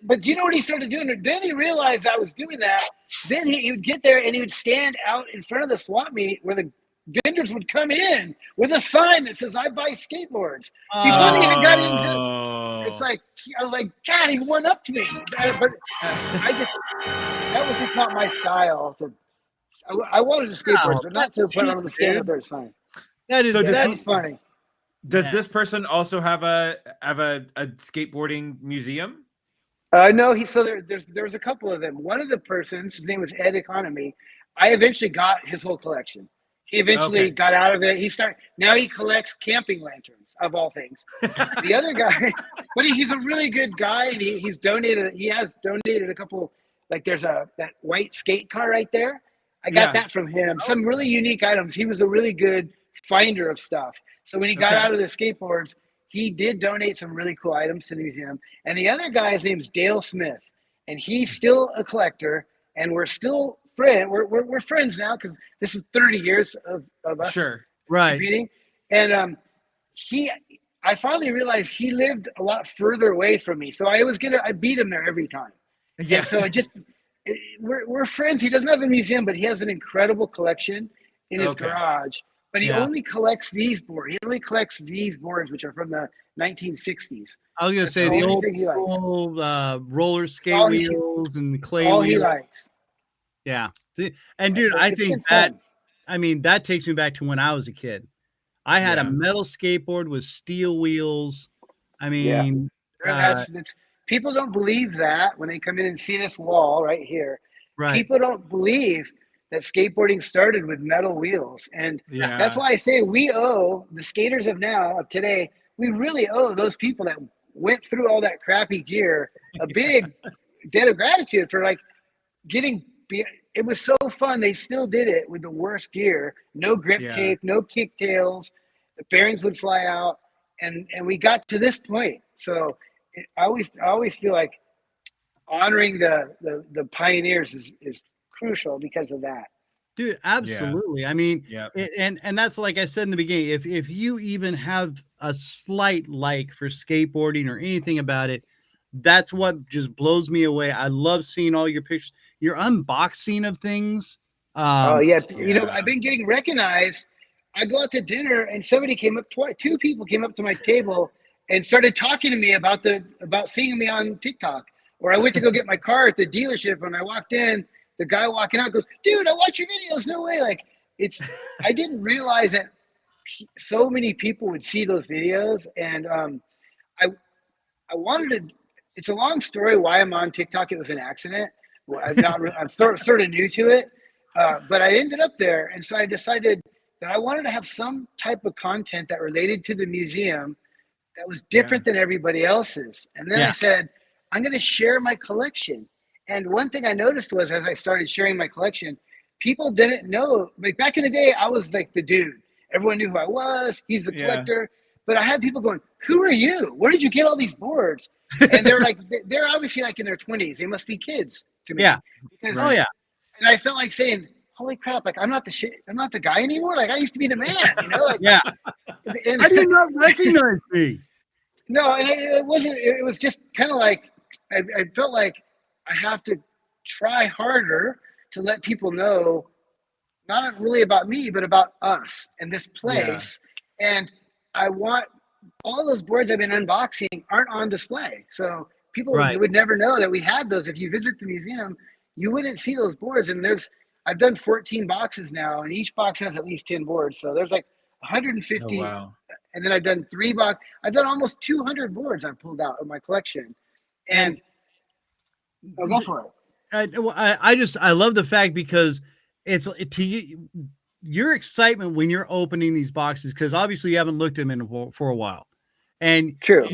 but do you know what he started doing? Then he realized I was doing that. Then he would get there and he would stand out in front of the swap meet where the vendors would come in with a sign that says, I buy skateboards. Before they even got into it's like, I was like, God, he went up to me. But that was just not my style. I wanted to skateboard, but not to put on the stand-up there sign. That's funny. Does this person also have a skateboarding museum? No, there was a couple of them. One of the persons, his name was Ed Economy. I eventually got his whole collection. He eventually Okay. got out of it. Now he collects camping lanterns of all things. The other guy, but he's a really good guy, and he has donated a couple. Like there's that white skate car right there. I got that from him. Some really unique items. He was a really good finder of stuff. So when he got out of the skateboards, he did donate some really cool items to the museum. And the other guy's name is Dale Smith, and he's still a collector, and we're still friends. We're friends now because this is 30 years of us competing. And I finally realized he lived a lot further away from me, so I beat him there every time. Yeah. And so we're friends. He doesn't have a museum, but he has an incredible collection in his garage. But he only collects these boards. He only collects these boards, which are from the 1960s. I was going to say the old roller skate wheels and the clay wheels. He likes. Yeah. And dude, I think that takes me back to when I was a kid. I had a metal skateboard with steel wheels. I mean, people don't believe that when they come in and see this wall right here. Right. People don't believe that skateboarding started with metal wheels. And that's why I say we owe the skaters of today, we really owe those people that went through all that crappy gear a big debt of gratitude for it was so fun. They still did it with the worst gear, no grip tape, no kicktails, the bearings would fly out. And we got to this point. So I always feel like honoring the pioneers is crucial because of that. Dude, absolutely. I mean, and that's like I said in the beginning, if you even have a slight like for skateboarding or anything about it, that's what just blows me away. I love seeing all your pictures, your unboxing of things. I've been getting recognized. I go out to dinner and somebody came up, two people came up to my table and started talking to me about seeing me on TikTok. Or I went to go get my car at the dealership, and I walked in. The guy walking out goes, "Dude, I watch your videos." No way! I didn't realize that so many people would see those videos, and I wanted to. It's a long story why I'm on TikTok. It was an accident. I'm sort of new to it, but I ended up there, and so I decided that I wanted to have some type of content that related to the museum that was different than everybody else's. And then I said, I'm going to share my collection. And one thing I noticed was as I started sharing my collection, people didn't know. Like back in the day, I was like the dude. Everyone knew who I was. He's the collector. But I had people going, "Who are you? Where did you get all these boards?" And they're like, they're obviously like in their 20s. They must be kids to me. Yeah. Because, and I felt like saying, "Holy crap! Like I'm not the shit. I'm not the guy anymore. Like I used to be the man." You know? Like, And, how do you not recognize me? No, and it wasn't. It was just kind of like I felt like I have to try harder to let people know, not really about me, but about us and this place. And I want all those boards I've been unboxing aren't on display, so people would never know that we had those. If you visit the museum, you wouldn't see those boards. And I've done 14 boxes now, and each box has at least 10 boards. So there's like 150. Oh, wow. And then I've done I've done almost 200 boards I've pulled out of my collection. And I'll go for it. I love the fact because it's to you, your excitement when you're opening these boxes, because obviously you haven't looked at them for a while. And true.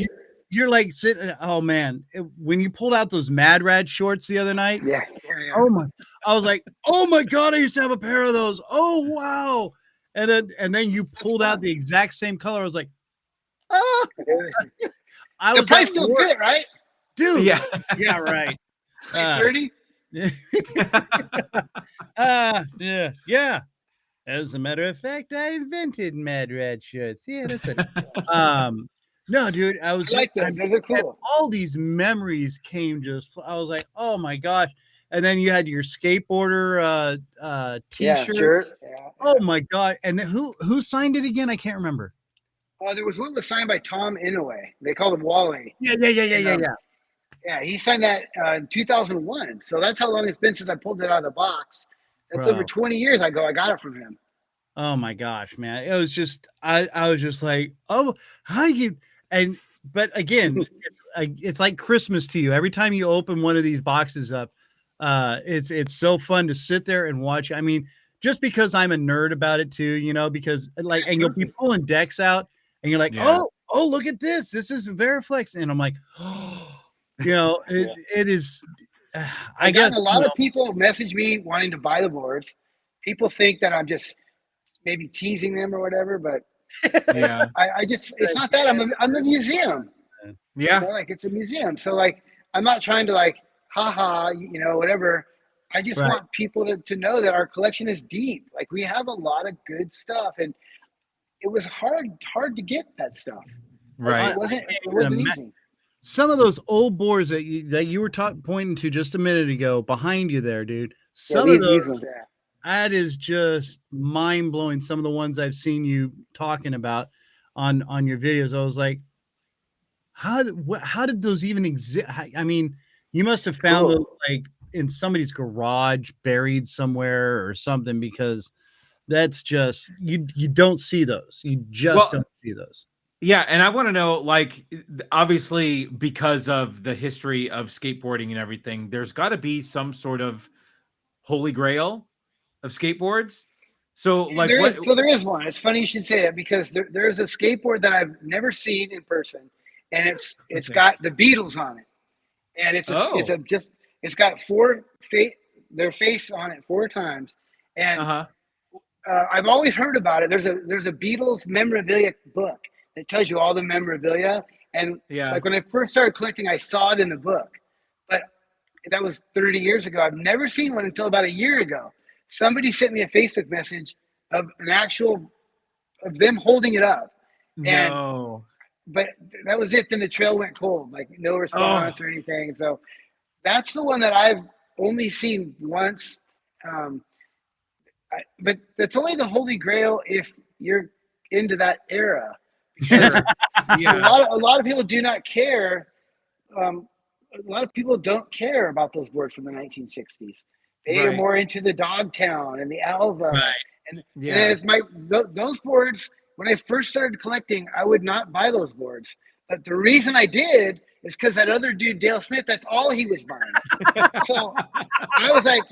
You're like sitting, oh man, when you pulled out those Mad Rad shorts the other night. Yeah. I was like, oh my God, I used to have a pair of those. Oh, wow. And then you pulled out the exact same color. I was like, oh, the price still fit, right? Dude. Yeah. Yeah. Right. 30. Yeah. As a matter of fact, I invented Mad Rad shirts. Yeah, that's what. No, dude, I like those. Those are cool. All these memories came I was like, oh my gosh. And then you had your skateboarder t-shirt. Shirt. Yeah. Oh my God. And then who signed it again? I can't remember. There was one that was signed by Tom Inouye. They called him Wally. Yeah. Yeah, he signed that in 2001. So that's how long it's been since I pulled it out of the box. That's over 20 years ago. I got it from him. Oh my gosh, man. It was just, I was just like, oh, how you, but again, it's like Christmas to you. Every time you open one of these boxes up, it's so fun to sit there and watch. I mean, just because I'm a nerd about it too, you know, because like, and you'll be pulling decks out and you're like, oh, look at this. This is Veriflex. And I'm like, oh, you know, it is, I guess a lot of people message me wanting to buy the boards. People think that I'm just maybe teasing them or whatever, but I just, it's not that. I'm a museum. Yeah. You know, like it's a museum. So like, I'm not trying to like, haha, you know, whatever. I just want people to know that our collection is deep. Like we have a lot of good stuff, and it was hard to get that stuff. Right. It wasn't easy. Some of those old boards that you were pointing to just a minute ago behind you there, dude. Some of those, that is just mind blowing. Some of the ones I've seen you talking about on your videos, I was like, how did those even exist? I mean, you must have found those like in somebody's garage, buried somewhere or something, because that's just you don't see those. You just don't see those. Yeah, and I want to know, like, obviously, because of the history of skateboarding and everything, there's got to be some sort of holy grail of skateboards. So, like, there is one. It's funny you should say that, because there's a skateboard that I've never seen in person, and it's got the Beatles on it, and it's got their face on it 4 times, and I've always heard about it. There's a Beatles memorabilia book that tells you all the memorabilia, and like when I first started collecting, I saw it in the book, but that was 30 years ago. I've never seen one until about a year ago. Somebody sent me a Facebook message of of them holding it up, but that was it. Then the trail went cold, like no response or anything. So that's the one that I've only seen once. But that's only the Holy Grail if you're into that era. Because a lot of people do not care. A lot of people don't care about those boards from the 1960s. They are more into the Dogtown and the Alva. And those boards, when I first started collecting, I would not buy those boards. But the reason I did is because that other dude, Dale Smith, that's all he was buying. So I was like,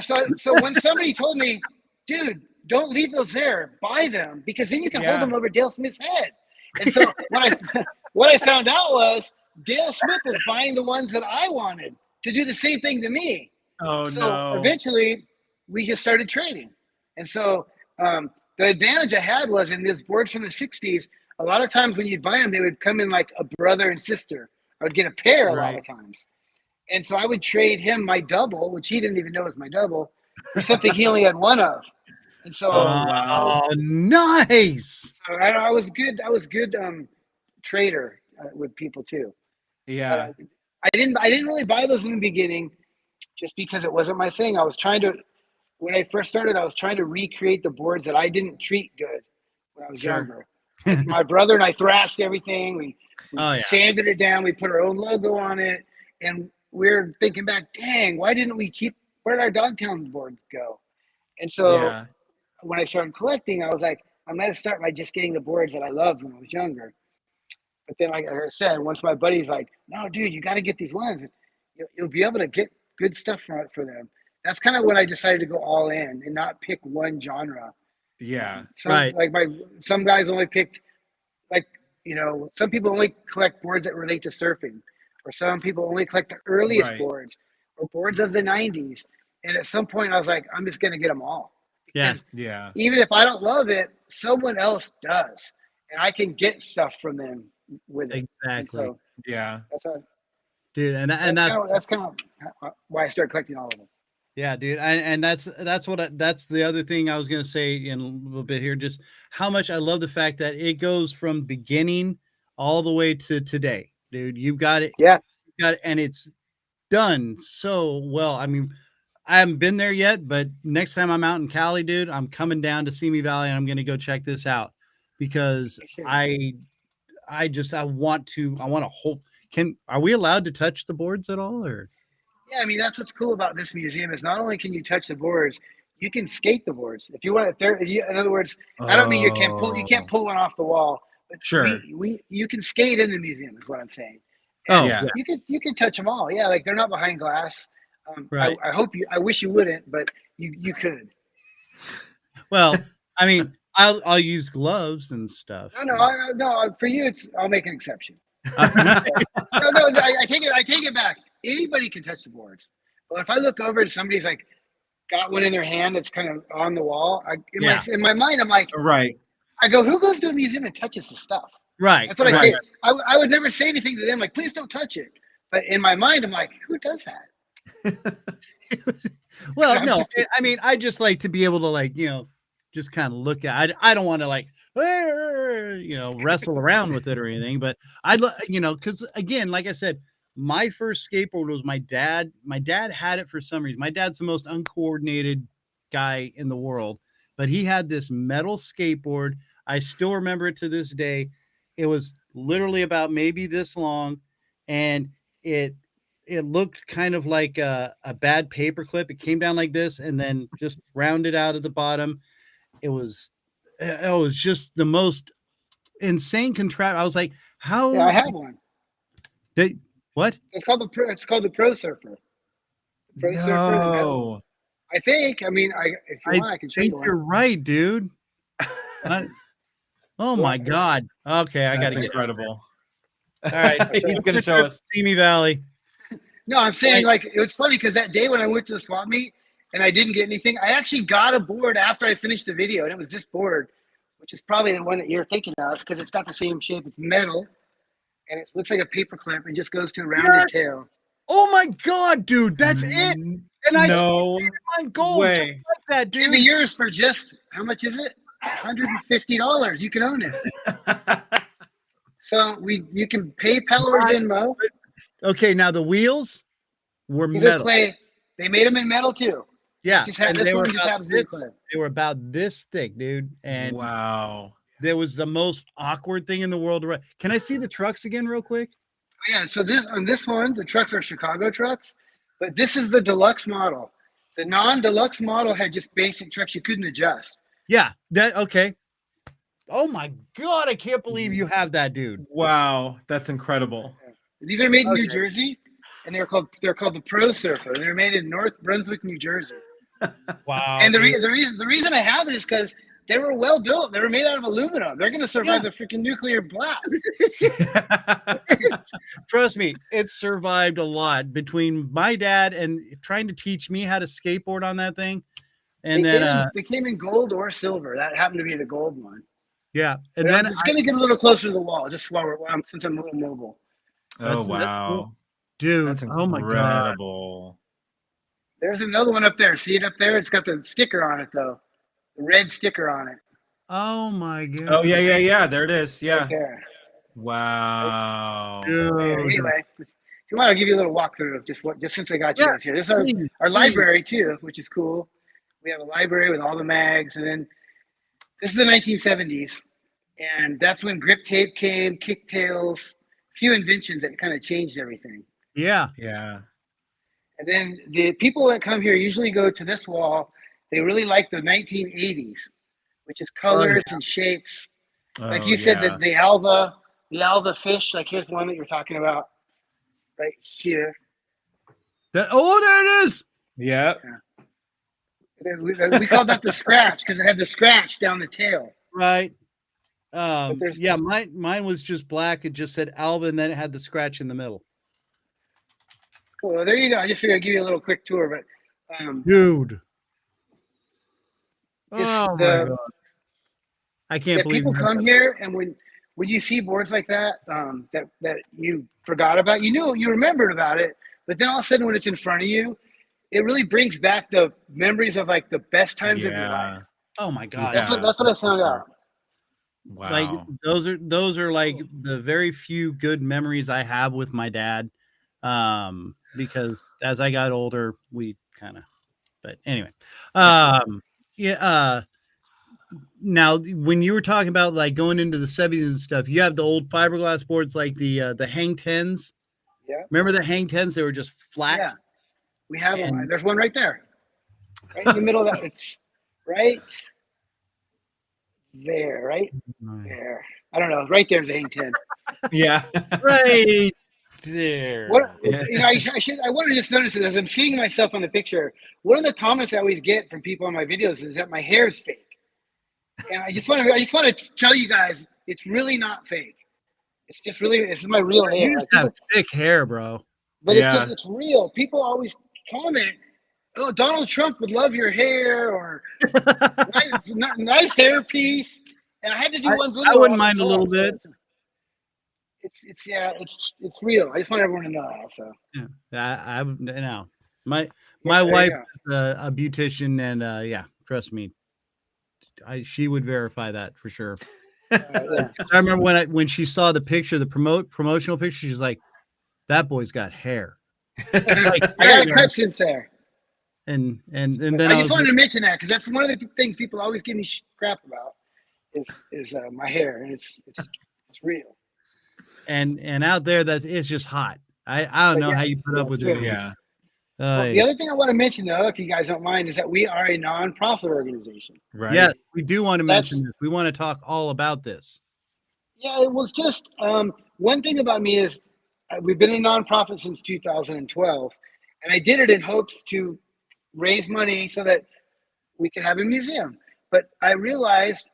so when somebody told me, dude, don't leave those there, buy them, because then you can hold them over Dale Smith's head. And so what I found out was Dale Smith was buying the ones that I wanted to do the same thing to me. So eventually we just started trading. And so the advantage I had was in these boards from the 60s, a lot of times when you'd buy them, they would come in like a brother and sister. I would get a pair a lot of times. And so I would trade him my double, which he didn't even know was my double, for something he only had one of. And so, nice. So I was good. I was good trader with people too. Yeah. I didn't really buy those in the beginning, just because it wasn't my thing. When I first started, I was trying to recreate the boards that I didn't treat good when I was younger. My brother and I thrashed everything. We sanded it down. We put our own logo on it, and we're thinking back, dang, why didn't we where did our Dogtown board go? And so when I started collecting, I was like, I'm going to start by just getting the boards that I loved when I was younger. But then, like I said, once my buddy's like, no, dude, you got to get these ones. You'll be able to get good stuff for them. That's kind of when I decided to go all in and not pick one genre. Yeah. Some guys only pick, some people only collect boards that relate to surfing, or some people only collect the earliest boards or boards of the 90s. And at some point I was like, I'm just going to get them all. Because even if I don't love it, someone else does. And I can get stuff from them with it. Exactly. So, dude. That's kind of why I started collecting all of them. Yeah, dude. And that's the other thing I was going to say in a little bit here, just how much I love the fact that it goes from beginning all the way to today, dude. You've got it. Yeah. You got it, and it's done so well. I mean, I haven't been there yet, but next time I'm out in Cali, dude, I'm coming down to Simi Valley and I'm going to go check this out, because I want to hold. Are we allowed to touch the boards at all, or? Yeah, I mean, that's what's cool about this museum is not only can you touch the boards, you can skate the boards if you want. In other words, I don't mean you can't pull one off the wall, But Sure. you can skate in the museum is what I'm saying. Oh, Yeah. yeah. You can touch them all. Yeah, like they're not behind glass. Right. I wish you wouldn't, but you could. Well, I mean, I'll use gloves and stuff. No. For you, I'll make an exception. All right. No. I take it back. Anybody can touch the boards. But if I look over and somebody's like got one in their hand that's kind of on the wall, in my mind, I'm like, Right. I go, who goes to a museum and touches the stuff? Right. That's what I right. say. I would never say anything to them like, please don't touch it. But in my mind, I'm like, who does that? Well, I'm no, just- I mean, I just like to be able to like, just kind of look at. I don't want to like, wrestle around with it or anything. But because again, like I said, my first skateboard was my dad. My dad had it for some reason. My dad's the most uncoordinated guy in the world, but he had this metal skateboard. I still remember it to this day. It was literally about maybe this long, and it looked kind of like a bad paper clip. It came down like this and then just rounded out at the bottom. It was just the most insane contraption. I was like, how? Yeah, I have one. What? It's called the Pro Surfer. Pro Surfer. The metal. No. I think. I mean, if you want, I can show think you one. you're right, dude. Oh my God. Okay, I got That's to get incredible. All right. He's going to show us. Simi Valley. No, I'm saying like it was funny because that day when I went to the swap meet and I didn't get anything, I actually got a board after I finished the video, and it was this board, which is probably the one that you're thinking of because it's got the same shape. It's metal, and it looks like a paper clip and just goes to a rounded tail. Oh my God, dude, that's it. And I No skated on gold way. just like that, Give dude. me yours for just how much is it? $150. You can own it. So you can PayPal or Venmo. Okay, now the wheels were These are metal. clay. They made them in metal too. Yeah, This and they were one just happens to be clay. about this thick, dude. And Wow. there was the most awkward thing in the world. Can I see the trucks again, real quick? Yeah. So on this one, the trucks are Chicago trucks, but this is the deluxe model. The non-deluxe model had just basic trucks you couldn't adjust. Yeah, that okay. Oh my God, I can't believe you have that, dude. Wow. That's incredible. These are made in New Okay. Jersey, and they're called the Pro Surfer. They're made in North Brunswick, New Jersey. Wow. And the reason I have it is because they were well built. They were made out of aluminum. They're going to survive the freaking nuclear blast. Trust me, it survived a lot between my dad and trying to teach me how to skateboard on that thing. And They came in gold or silver. That happened to be the gold one. yeah, and But then it's going to get a little closer to the wall, just since I'm a little mobile. Oh, That's wow. dude, That's oh my God. incredible. There's another one up there. See it up there? It's got the sticker on it, though. The red sticker on it. Oh my God. Oh, yeah. There it is. Yeah. Right there. Wow. Dude. Anyway, if you want, I'll give you a little walkthrough of just since I got you Yeah, guys here. This is please, our please. library, too, which is cool. We have a library with all the mags. And then this is the 1970s. And that's when grip tape came, kicktails, a few inventions that kind of changed everything. Yeah. Yeah. And then the people that come here usually go to this wall. They really like the 1980s, which is colors and shapes. Like you said, yeah. the Alva fish. Like here's one that you're talking about right here. There it is. Yeah. We called that the scratch because it had the scratch down the tail. Right. there's- Yeah, mine was just black. It just said Alva, and then it had the scratch in the middle. Cool. Well, there you go. I just figured I'd give you a little quick tour, but Dude. It's Oh my the- God. I can't believe people you come here and when you see boards like that, that you forgot about, you remembered about it, but then all of a sudden when it's in front of you, it really brings back the memories of like the best times of your Yeah. life. Oh my God. Yeah. That's what I that's for found sure. out. Wow. Like those are like the very few good memories I have with my dad. Because as I got older, we kind of, but anyway, yeah. Now when you were talking about like going into the 70s and stuff, you have the old fiberglass boards like the Hang 10s. Yeah. Remember the Hang 10s? They were just flat. Yeah. We have And- one. There's one right there. Right in the middle of that. It's right there, right there. I don't know. Right there's a hang 10. Yeah. Right there. What Yeah. I want to just notice it as I'm seeing myself on the picture. One of the comments I always get from people on my videos is that my hair is fake, and I just want to tell you guys it's really not fake. It's just really this is my real hair. You just have thick hair, bro. But Yeah. it's real. People always comment, "Oh, Donald Trump would love your hair," or nice hair piece. And I had to do one video. I wouldn't mind a little bit. It's real. I just want everyone to know that. So Yeah, I know my there you wife go. is a beautician, and yeah, trust me, she would verify that for sure. Yeah. I remember when she saw the picture, the promotional picture, she's like, "That boy's got hair." Like, I got a cut since there. and then I just wanted to mention that because that's one of the things people always give me crap about is my hair, and it's real. and out there it's just hot. I don't know how you put up with true. it. Yeah. The other thing I want to mention, though, if you guys don't mind, is that we are a non-profit organization. Right. Yes, we do want to mention this. We want to talk all about this. Yeah, it was just one thing about me is we've been a nonprofit since 2012, and I did it in hopes to raise money so that we could have a museum. But I realized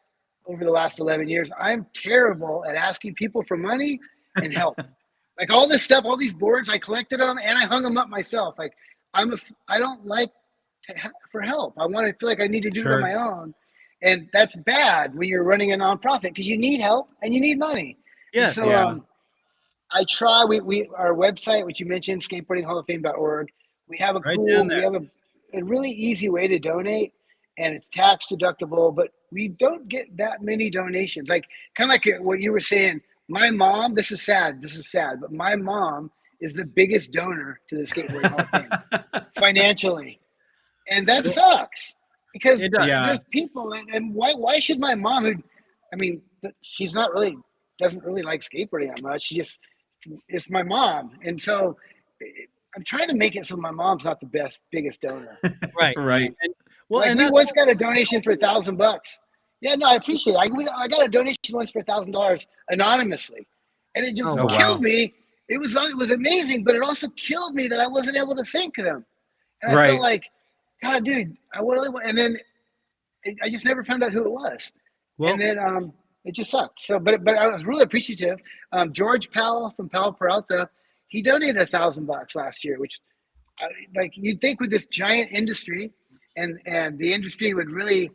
over the last 11 years, I'm terrible at asking people for money and help. Like all this stuff, all these boards, I collected them and I hung them up myself. Like I don't like for help. I want to feel like I need to do it on my own. And that's bad when you're running a nonprofit because you need help and you need money. Yeah. So I try. We our website, which you mentioned, skateboardinghalloffame.org. We have a we have a really easy way to donate, and it's tax deductible. But we don't get that many donations. Like kind of like what you were saying. My mom. This is sad. But my mom is the biggest donor to the Skateboarding Hall of Fame financially, and that sucks. Because there's people, and why should my mom, who, I mean, she's not really, doesn't really like skateboarding that much. It's my mom. And so I'm trying to make it so my mom's not the biggest donor. Right. And, we once got a donation for $1,000. Yeah, no, I appreciate it. I got a donation once for $1,000 anonymously. And it just killed me. It was amazing, but it also killed me that I wasn't able to thank them. And I felt like, God, dude, I really want, and then I just never found out who it was. Well, and then it just sucked. So, but I was really appreciative. George Powell from Powell Peralta, he donated $1,000 last year, which, like, you'd think with this giant industry, and the industry would really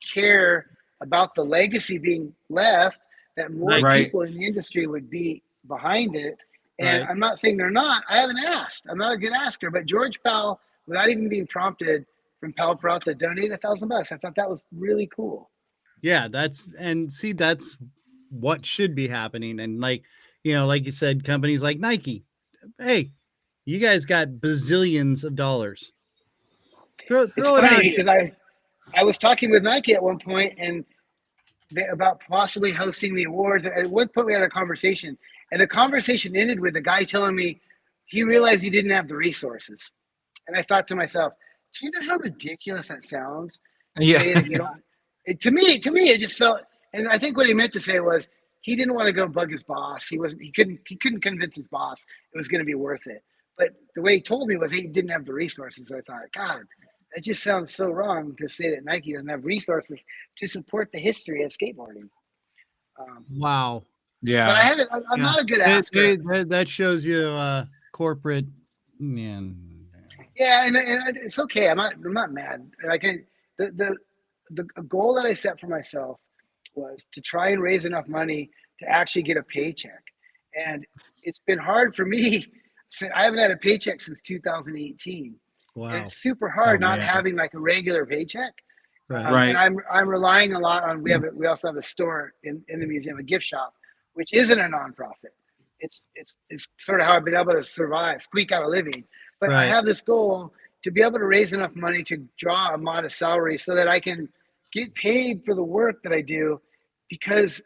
care about the legacy being left, that more people in the industry would be behind it. And I'm not saying they're not. I haven't asked. I'm not a good asker, but George Powell, without even being prompted, from Powell Peralta, donated $1,000. I thought that was really cool. Yeah, that's what should be happening. And like you said, companies like Nike, hey, you guys got bazillions of dollars. Throw it's it funny because I was talking with Nike at one point and about possibly hosting the awards. At one point we had a conversation, and the conversation ended with the guy telling me he realized he didn't have the resources. And I thought to myself, do you know how ridiculous that sounds? Yeah. To me, it just felt, and I think what he meant to say was he didn't want to go bug his boss. He couldn't convince his boss it was going to be worth it. But the way he told me was he didn't have the resources. So I thought, God, that just sounds so wrong to say that Nike doesn't have resources to support the history of skateboarding. Wow. Yeah. But I haven't. I'm not a good asker. That shows you corporate. Yeah, and it's okay. I'm not mad. The goal that I set for myself was to try and raise enough money to actually get a paycheck, and it's been hard for me. I haven't had a paycheck since 2018. Wow, and it's super hard not having like a regular paycheck. Right. And I'm relying a lot on. We also have a store in the museum, a gift shop, which isn't a nonprofit. It's sort of how I've been able to survive, squeak out a living. But I have this goal to be able to raise enough money to draw a modest salary so that I can get paid for the work that I do because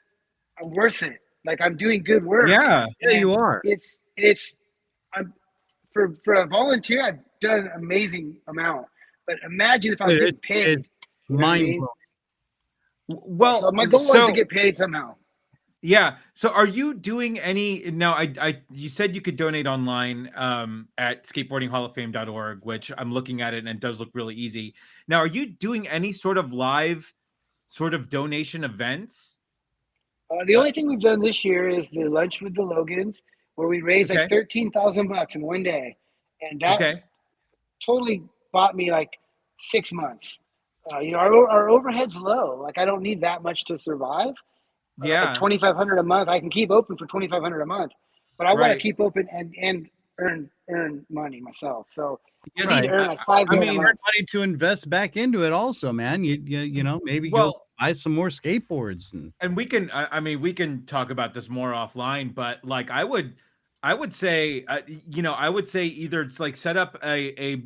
I'm worth it. Like I'm doing good work. Yeah, you are. For a volunteer, I've done an amazing amount. But imagine if I was getting paid. Mind blowing. Well, so my goal was to get paid somehow. Yeah. So are you doing any now? You said you could donate online at skateboardinghalloffame.org, which I'm looking at it and it does look really easy. Now, are you doing any sort of live sort of donation events? The only thing we've done this year is the lunch with the Logans, where we raised like Okay. $13,000 in one day, and that Okay. totally bought me like 6 months. Our overhead's low. Like I don't need that much to survive. Like Yeah. 2,500 a month. I can keep open for 2,500 a month, but I want to Right. keep open and earn money myself. So I Yeah. need to earn like $5 I grand a mean, month. money to invest back into it also, man. You know, maybe go Well, buy some more skateboards and we can, I mean, we can talk about this more offline, but like I would say, I would say either it's like set up a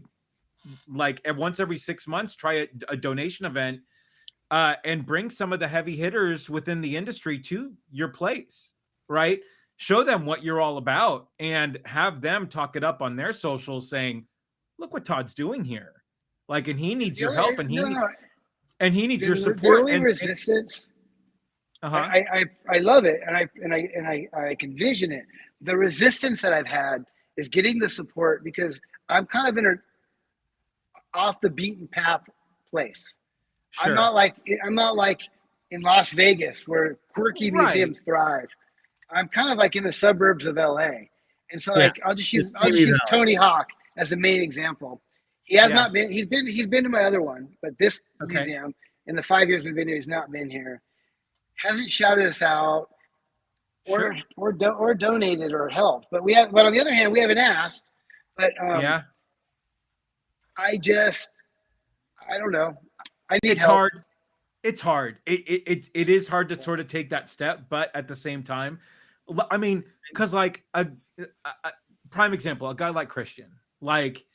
like once every 6 months, try a donation event and bring some of the heavy hitters within the industry to your place, right? Show them what you're all about and have them talk it up on their socials saying, look what Todd's doing here. Like, and he needs your help and he needs your The support. only resistance. Uh-huh. I love it, and I can vision it. The resistance that I've had is getting the support because I'm kind of in a off the beaten path place. Sure. I'm not like in Las Vegas where quirky museums thrive. I'm kind of like in the suburbs of LA. And so like I'll just use Tony Hawk as the main example. He has not been he's been to my other one, but this museum in the 5 years we've been here, he's not been here. Hasn't shouted us out or donated or helped. But on the other hand, we haven't asked. But I don't know. I need help. Hard. It's hard. It is hard to sort of take that step, but at the same time, I mean, because like a prime example, a guy like Christian, like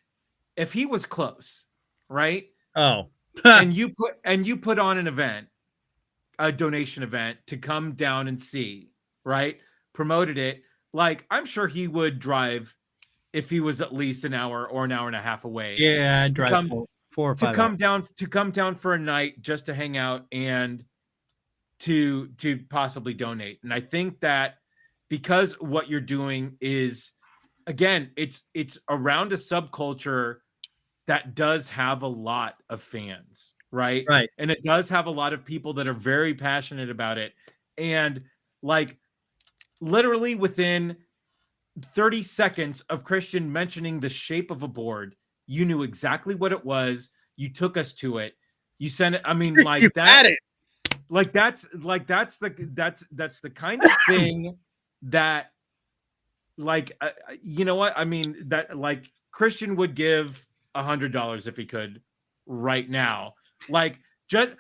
if he was close, right? Oh, and you put on an event, a donation event to come down and see, right? Promoted it. Like I'm sure he would drive if he was at least an hour or an hour and a half away. Yeah, I'd drive 4 or 5 to come down for a night just to hang out and to possibly donate. And I think that because what you're doing is, again, it's around a subculture that does have a lot of fans, right? Right. And it does have a lot of people that are very passionate about it. And like literally within 30 seconds of Christian mentioning the shape of a board, you knew exactly what it was. You took us to it. You sent it. I mean, like that. Had it. Like that's the kind of thing that, like, you know what I mean? That like Christian would give $100 if he could right now. Like just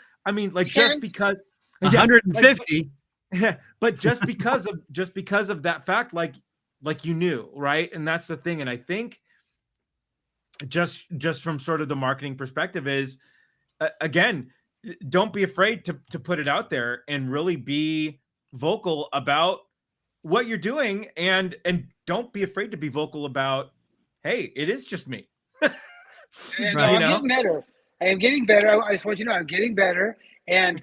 because 150. But just because of that fact, like you knew, right? And that's the thing. And I think just from sort of the marketing perspective is, again, don't be afraid to put it out there and really be vocal about what you're doing, and don't be afraid to be vocal about, hey, it is just me. I'm getting better. I am getting better. I just want you to know I'm getting better. And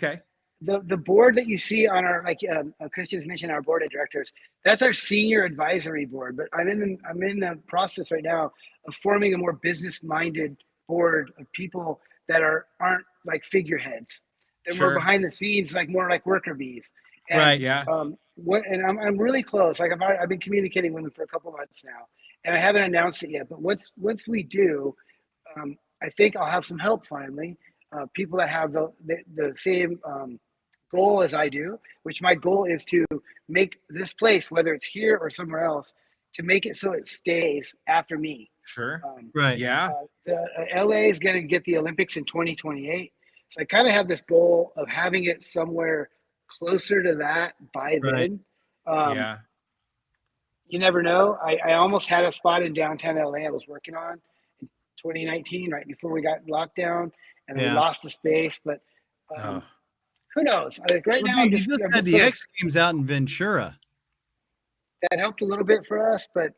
the board that you see on our, like Christian's mentioned, our board of directors, that's our senior advisory board. But I'm in the process right now of forming a more business-minded board of people that aren't like figureheads. They're more behind the scenes, like more like worker bees. And, right. Yeah. I'm really close. Like I've been communicating with them for a couple months now, and I haven't announced it yet. But once we do, I think I'll have some help finally. People that have the same goal as I do, which my goal is to make this place, whether it's here or somewhere else, to make it so it stays after me. Sure. Right. Yeah. The LA is going to get the Olympics in 2028. So I kind of have this goal of having it somewhere closer to that by then. Yeah. You never know. I almost had a spot in downtown LA I was working on in 2019, right before we got locked down, and we lost the space. But who knows? Right now, you just had the X Games out in Ventura. That helped a little bit for us, but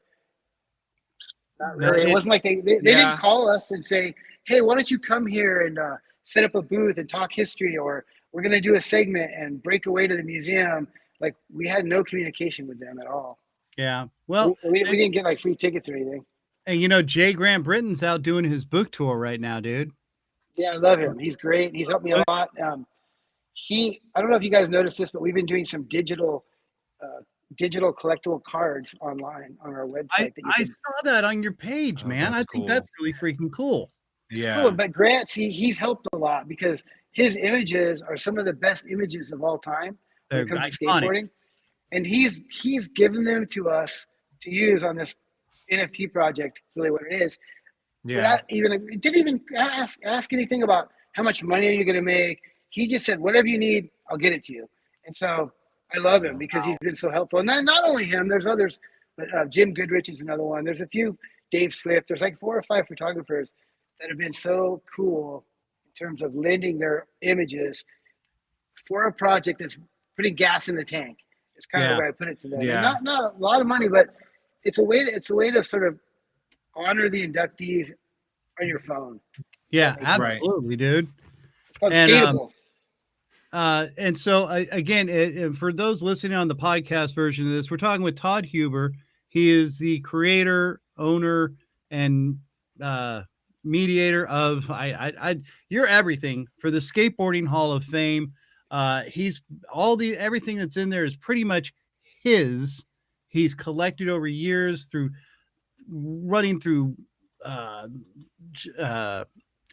not really. It wasn't like they didn't call us and say, hey, why don't you come here and set up a booth and talk history, or we're going to do a segment and break away to the museum. like we had no communication with them at all. Yeah. Well, we didn't get like free tickets or anything. and Jay Grant Britton's out doing his book tour right now, dude. Yeah, I love him. He's great. He's helped me a lot. I don't know if you guys noticed this, but we've been doing some digital collectible cards online on our website. I saw that on your page, man. I think that's really freaking cool. It's cool. But Grant, he's helped a lot because his images are some of the best images of all time when it comes to skateboarding. And he's given them to us to use on this NFT project, really what it is. Yeah. It didn't even ask anything about how much money are you going to make. He just said, whatever you need, I'll get it to you. And so I love him because he's been so helpful. And not only him, there's others, but Jim Goodrich is another one. There's a few, Dave Swift. There's like 4 or 5 photographers that have been so cool in terms of lending their images for a project that's putting gas in the tank. It's kind of the way I put it to them. Yeah. Not a lot of money, but it's a way to sort of honor the inductees on your phone. Yeah, absolutely, dude. It's called Skateboard. And so again, for those listening on the podcast version of this, we're talking with Todd Huber. He is the creator, owner, and mediator of you're everything for the Skateboarding Hall of Fame. He's everything that's in there is pretty much his. He's collected over years through running through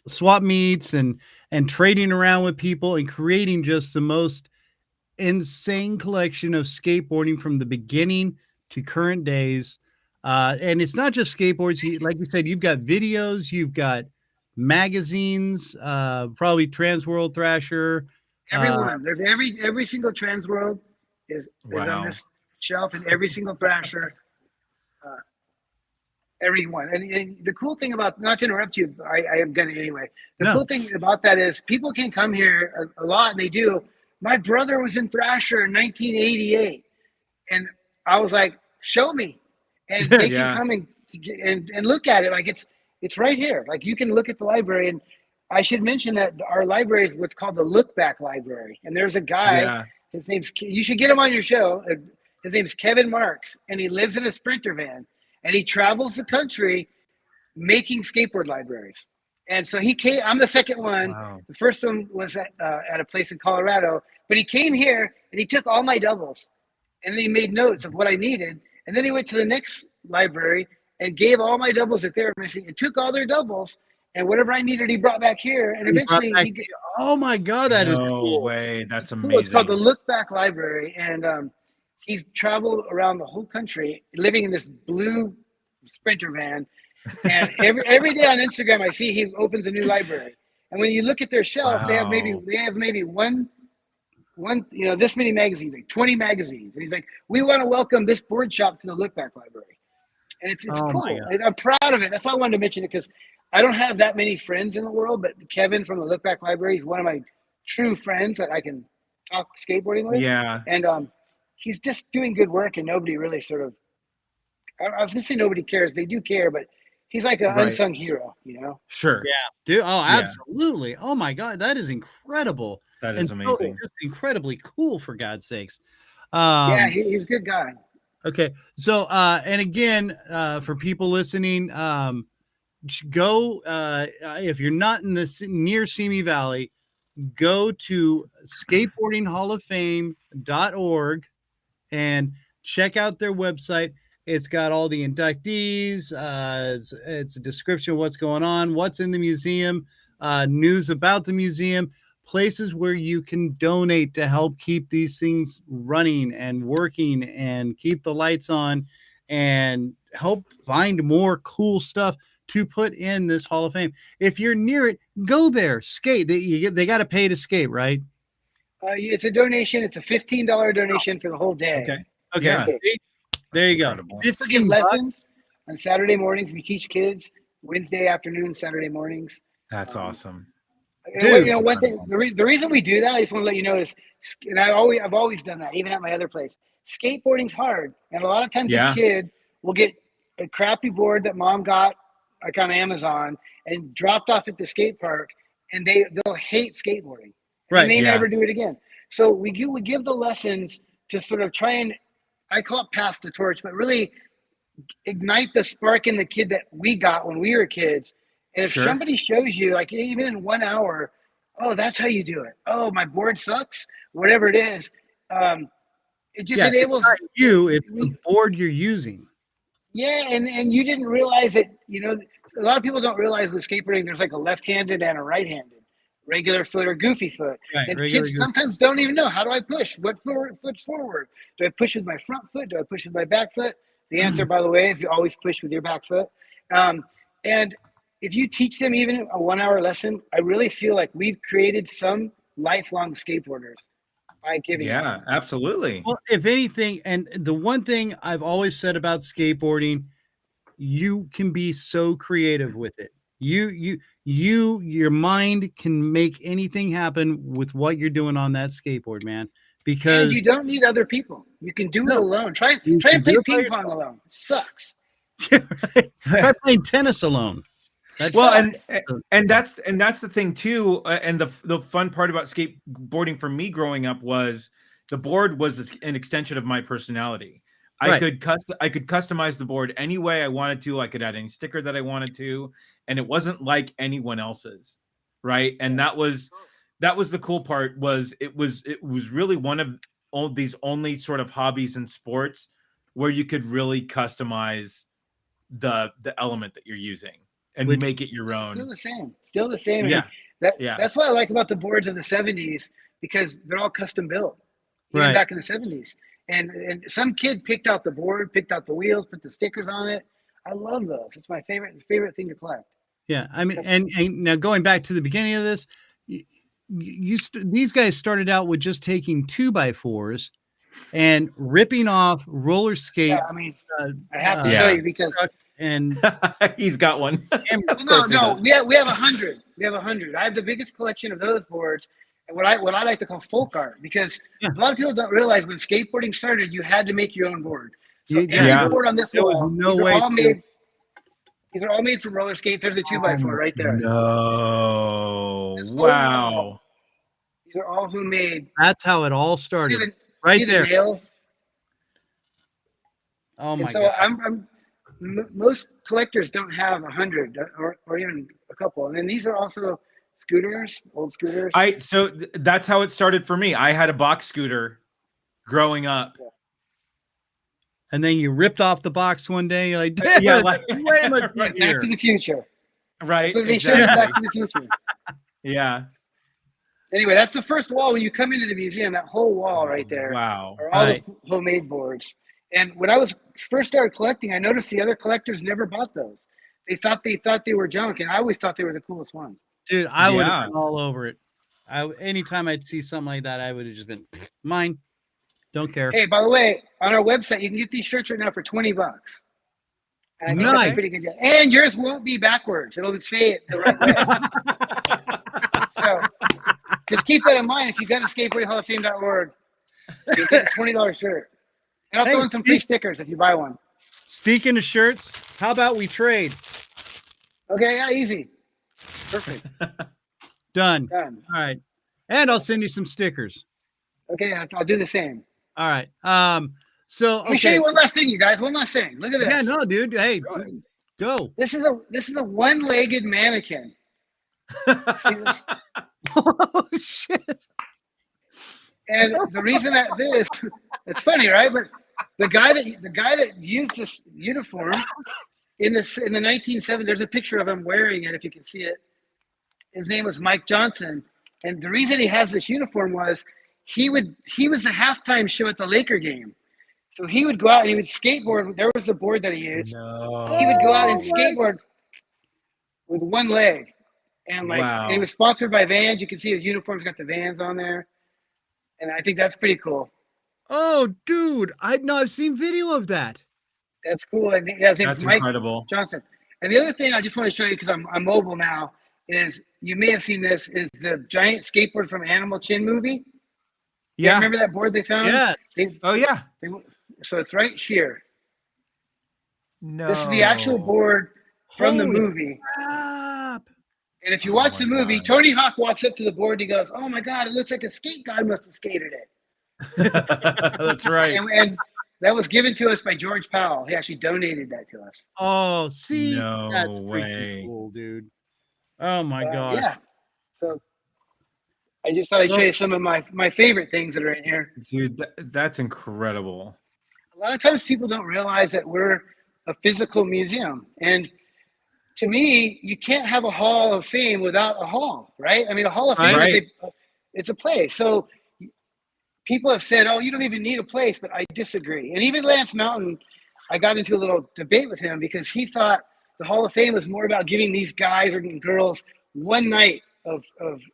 swap meets and trading around with people and creating just the most insane collection of skateboarding from the beginning to current days. And it's not just skateboards. Like you said, you've got videos, you've got magazines, probably Transworld Thrasher. Everyone, there's every single Transworld is on this shelf, and every single Thrasher. Everyone. And the cool thing about, not to interrupt you, I am going to anyway. Cool thing about that is people can come here a lot, and they do. My brother was in Thrasher in 1988. And I was like, show me. And they can come and look at it. Like it's right here. Like you can look at the library. And I should mention that our library is what's called the Look Back Library. And there's a guy, his name's, you should get him on your show. His name is Kevin Marks, and he lives in a Sprinter van. And he travels the country making skateboard libraries. And so he came, I'm the second one. Wow. The first one was at a place in Colorado, but he came here and he took all my doubles and then he made notes of what I needed. And then he went to the next library and gave all my doubles that they were missing and took all their doubles, and whatever I needed, he brought back here. And eventually oh my God, that is cool. No way. That's amazing. Cool. It's called the Look Back Library. And he's traveled around the whole country living in this blue Sprinter van. And every day on Instagram, I see he opens a new library. And when you look at their shelf, they have maybe one, this many magazines, like 20 magazines. And he's like, we want to welcome this board shop to the Look Back Library. And it's cool. I'm proud of it. That's why I wanted to mention it, because I don't have that many friends in the world, but Kevin from the Look Back Library is one of my true friends that I can talk skateboarding with. Yeah. And he's just doing good work, and nobody really I was going to say nobody cares. They do care, but he's like an unsung hero, Sure. Yeah. Dude. Oh, absolutely. Oh my God. That is incredible. That is amazing. Just incredibly cool, for God's sakes. He's a good guy. Okay. So, and again, for people listening, go, if you're not in near Simi Valley, go to skateboardinghalloffame.org and check out their website. It's got all the inductees. It's a description of what's going on, what's in the museum, news about the museum, places where you can donate to help keep these things running and working and keep the lights on and help find more cool stuff to put in this Hall of Fame. If you're near it, go there, skate. They got to pay to skate, right? It's a donation. It's a $15 donation for the whole day. Okay. Yeah. There you go. We give lessons on Saturday mornings. We teach kids Wednesday afternoon, Saturday mornings. That's awesome. Dude, one thing, the reason we do that, I just want to let you know is, and I've always done that, even at my other place. Skateboarding's hard, and a lot of times a kid will get a crappy board that mom got like on Amazon and dropped off at the skate park, and they'll hate skateboarding. Right. They may never do it again. So we give the lessons to sort of try and, I call it pass the torch, but really ignite the spark in the kid that we got when we were kids. And if somebody shows you, like even in 1 hour, oh, that's how you do it. Oh, my board sucks, whatever it is. It just enables it's not you. It's the board you're using. Yeah, and you didn't realize it. You know, a lot of people don't realize with skateboarding, there's like a left-handed and a right-handed, regular foot or goofy foot. Right, and kids sometimes don't even know, how do I push? What foot's forward? Do I push with my front foot? Do I push with my back foot? The answer, by the way, is you always push with your back foot. And if you teach them even a 1 hour lesson, I really feel like we've created some lifelong skateboarders by giving. Yeah, absolutely. Well, if anything, and the one thing I've always said about skateboarding, you can be so creative with it. Your mind can make anything happen with what you're doing on that skateboard, man. Because and you don't need other people. You can do it alone. Try and play ping pong alone. It sucks. Try playing tennis alone. And that's the thing too. And the fun part about skateboarding for me growing up was the board was an extension of my personality. I could customize the board any way I wanted to. I could add any sticker that I wanted to, and it wasn't like anyone else's, right? And that was the cool part. Was it was really one of these only sort of hobbies in sports where you could really customize the element that you're using and make it your own. Still the same. Yeah. That's what I like about the boards of the 70s, because they're all custom built. Even back in the 70s. And some kid picked out the board, picked out the wheels, put the stickers on it. I love those. It's my favorite thing to collect. Yeah, I mean, and now going back to the beginning of this, these guys started out with just taking 2x4s and ripping off roller skate. Yeah, I mean, I have to show you because and he's got one. No, we have 100. We have 100. I have the biggest collection of those boards. And what I like to call folk art, because a lot of people don't realize when skateboarding started, you had to make your own board. So every board on this wall, these are all made from roller skates. There's a 2x4 right there. No. Wow. These are all homemade. That's how it all started. See the nails? Oh my God. Most collectors don't have 100 or even a couple. And then these are also scooters, old scooters. So that's how it started for me. I had a box scooter growing up. Yeah. And then you ripped off the box one day. You're like, Back to the Future. Right. So they showed Back to the Future. Yeah. Anyway, that's the first wall. When you come into the museum, that whole wall right there. Wow. Are all the homemade boards. And when I first started collecting, I noticed the other collectors never bought those. They thought they were junk, and I always thought they were the coolest ones. Dude, I would have been all over it. Anytime I'd see something like that, I would have just been mine. Don't care. Hey, by the way, on our website, you can get these shirts right now for $20. And I think that's a pretty good deal. And yours won't be backwards. It'll say it the right way. So just keep that in mind. If you go to skateboardinghalloffame.org, you get a $20 shirt. And I'll throw in some free stickers if you buy one. Speaking of shirts, how about we trade? Okay, yeah, easy. Perfect. Done. All right. And I'll send you some stickers. Okay, I'll do the same. All right. So let me show you one last thing, you guys. One last thing. Look at this. Yeah, no, dude. Hey, go. This is a one-legged mannequin. See this? Oh shit. And the reason that it's funny, right? But the guy that used this uniform in the 1970s, there's a picture of him wearing it, if you can see it. His name was Mike Johnson. And the reason he has this uniform was he was the halftime show at the Laker game. So he would go out and he would skateboard. There was a board that he used. No. He would go out and skateboard with one leg. And and he was sponsored by Vans. You can see his uniform's got the Vans on there. And I think that's pretty cool. Oh, dude. I've seen video of that. That's cool. I think that's Mike incredible. Johnson. And the other thing I just want to show you, because I'm mobile now, is you may have seen this, is the giant skateboard from Animal Chin movie. Yeah. Remember that board they found? Yes. So it's right here. No. This is the actual board from the Holy movie. crap. And if you watch the movie, Tony Hawk walks up to the board and he goes, "Oh my God, it looks like a skate god must have skated it." That's right. And that was given to us by George Powell. He actually donated that to us. Oh, see, No that's way. freaking cool, dude. Oh my gosh. Yeah. So I just thought I'd show you some of my favorite things that are in here. Dude, that's incredible. A lot of times people don't realize that we're a physical museum. And to me, you can't have a Hall of Fame without a hall, right? I mean, a Hall of Fame Right. it's a place. So people have said, oh, you don't even need a place, but I disagree. And even Lance Mountain, I got into a little debate with him because he thought the Hall of Fame was more about giving these guys and girls one night of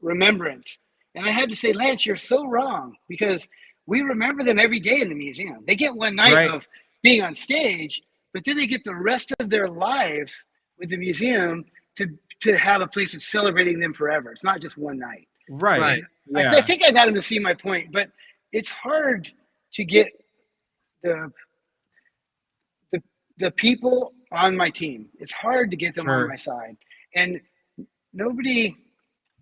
remembrance. And I had to say, Lance, you're so wrong, because we remember them every day in the museum. They get one night of being on stage, but then they get the rest of their lives with the museum to have a place that's celebrating them forever. It's not just one night. Right. Yeah. I think I got him to see my point, but it's hard to get the people on my team. It's hard to get them on my side. And nobody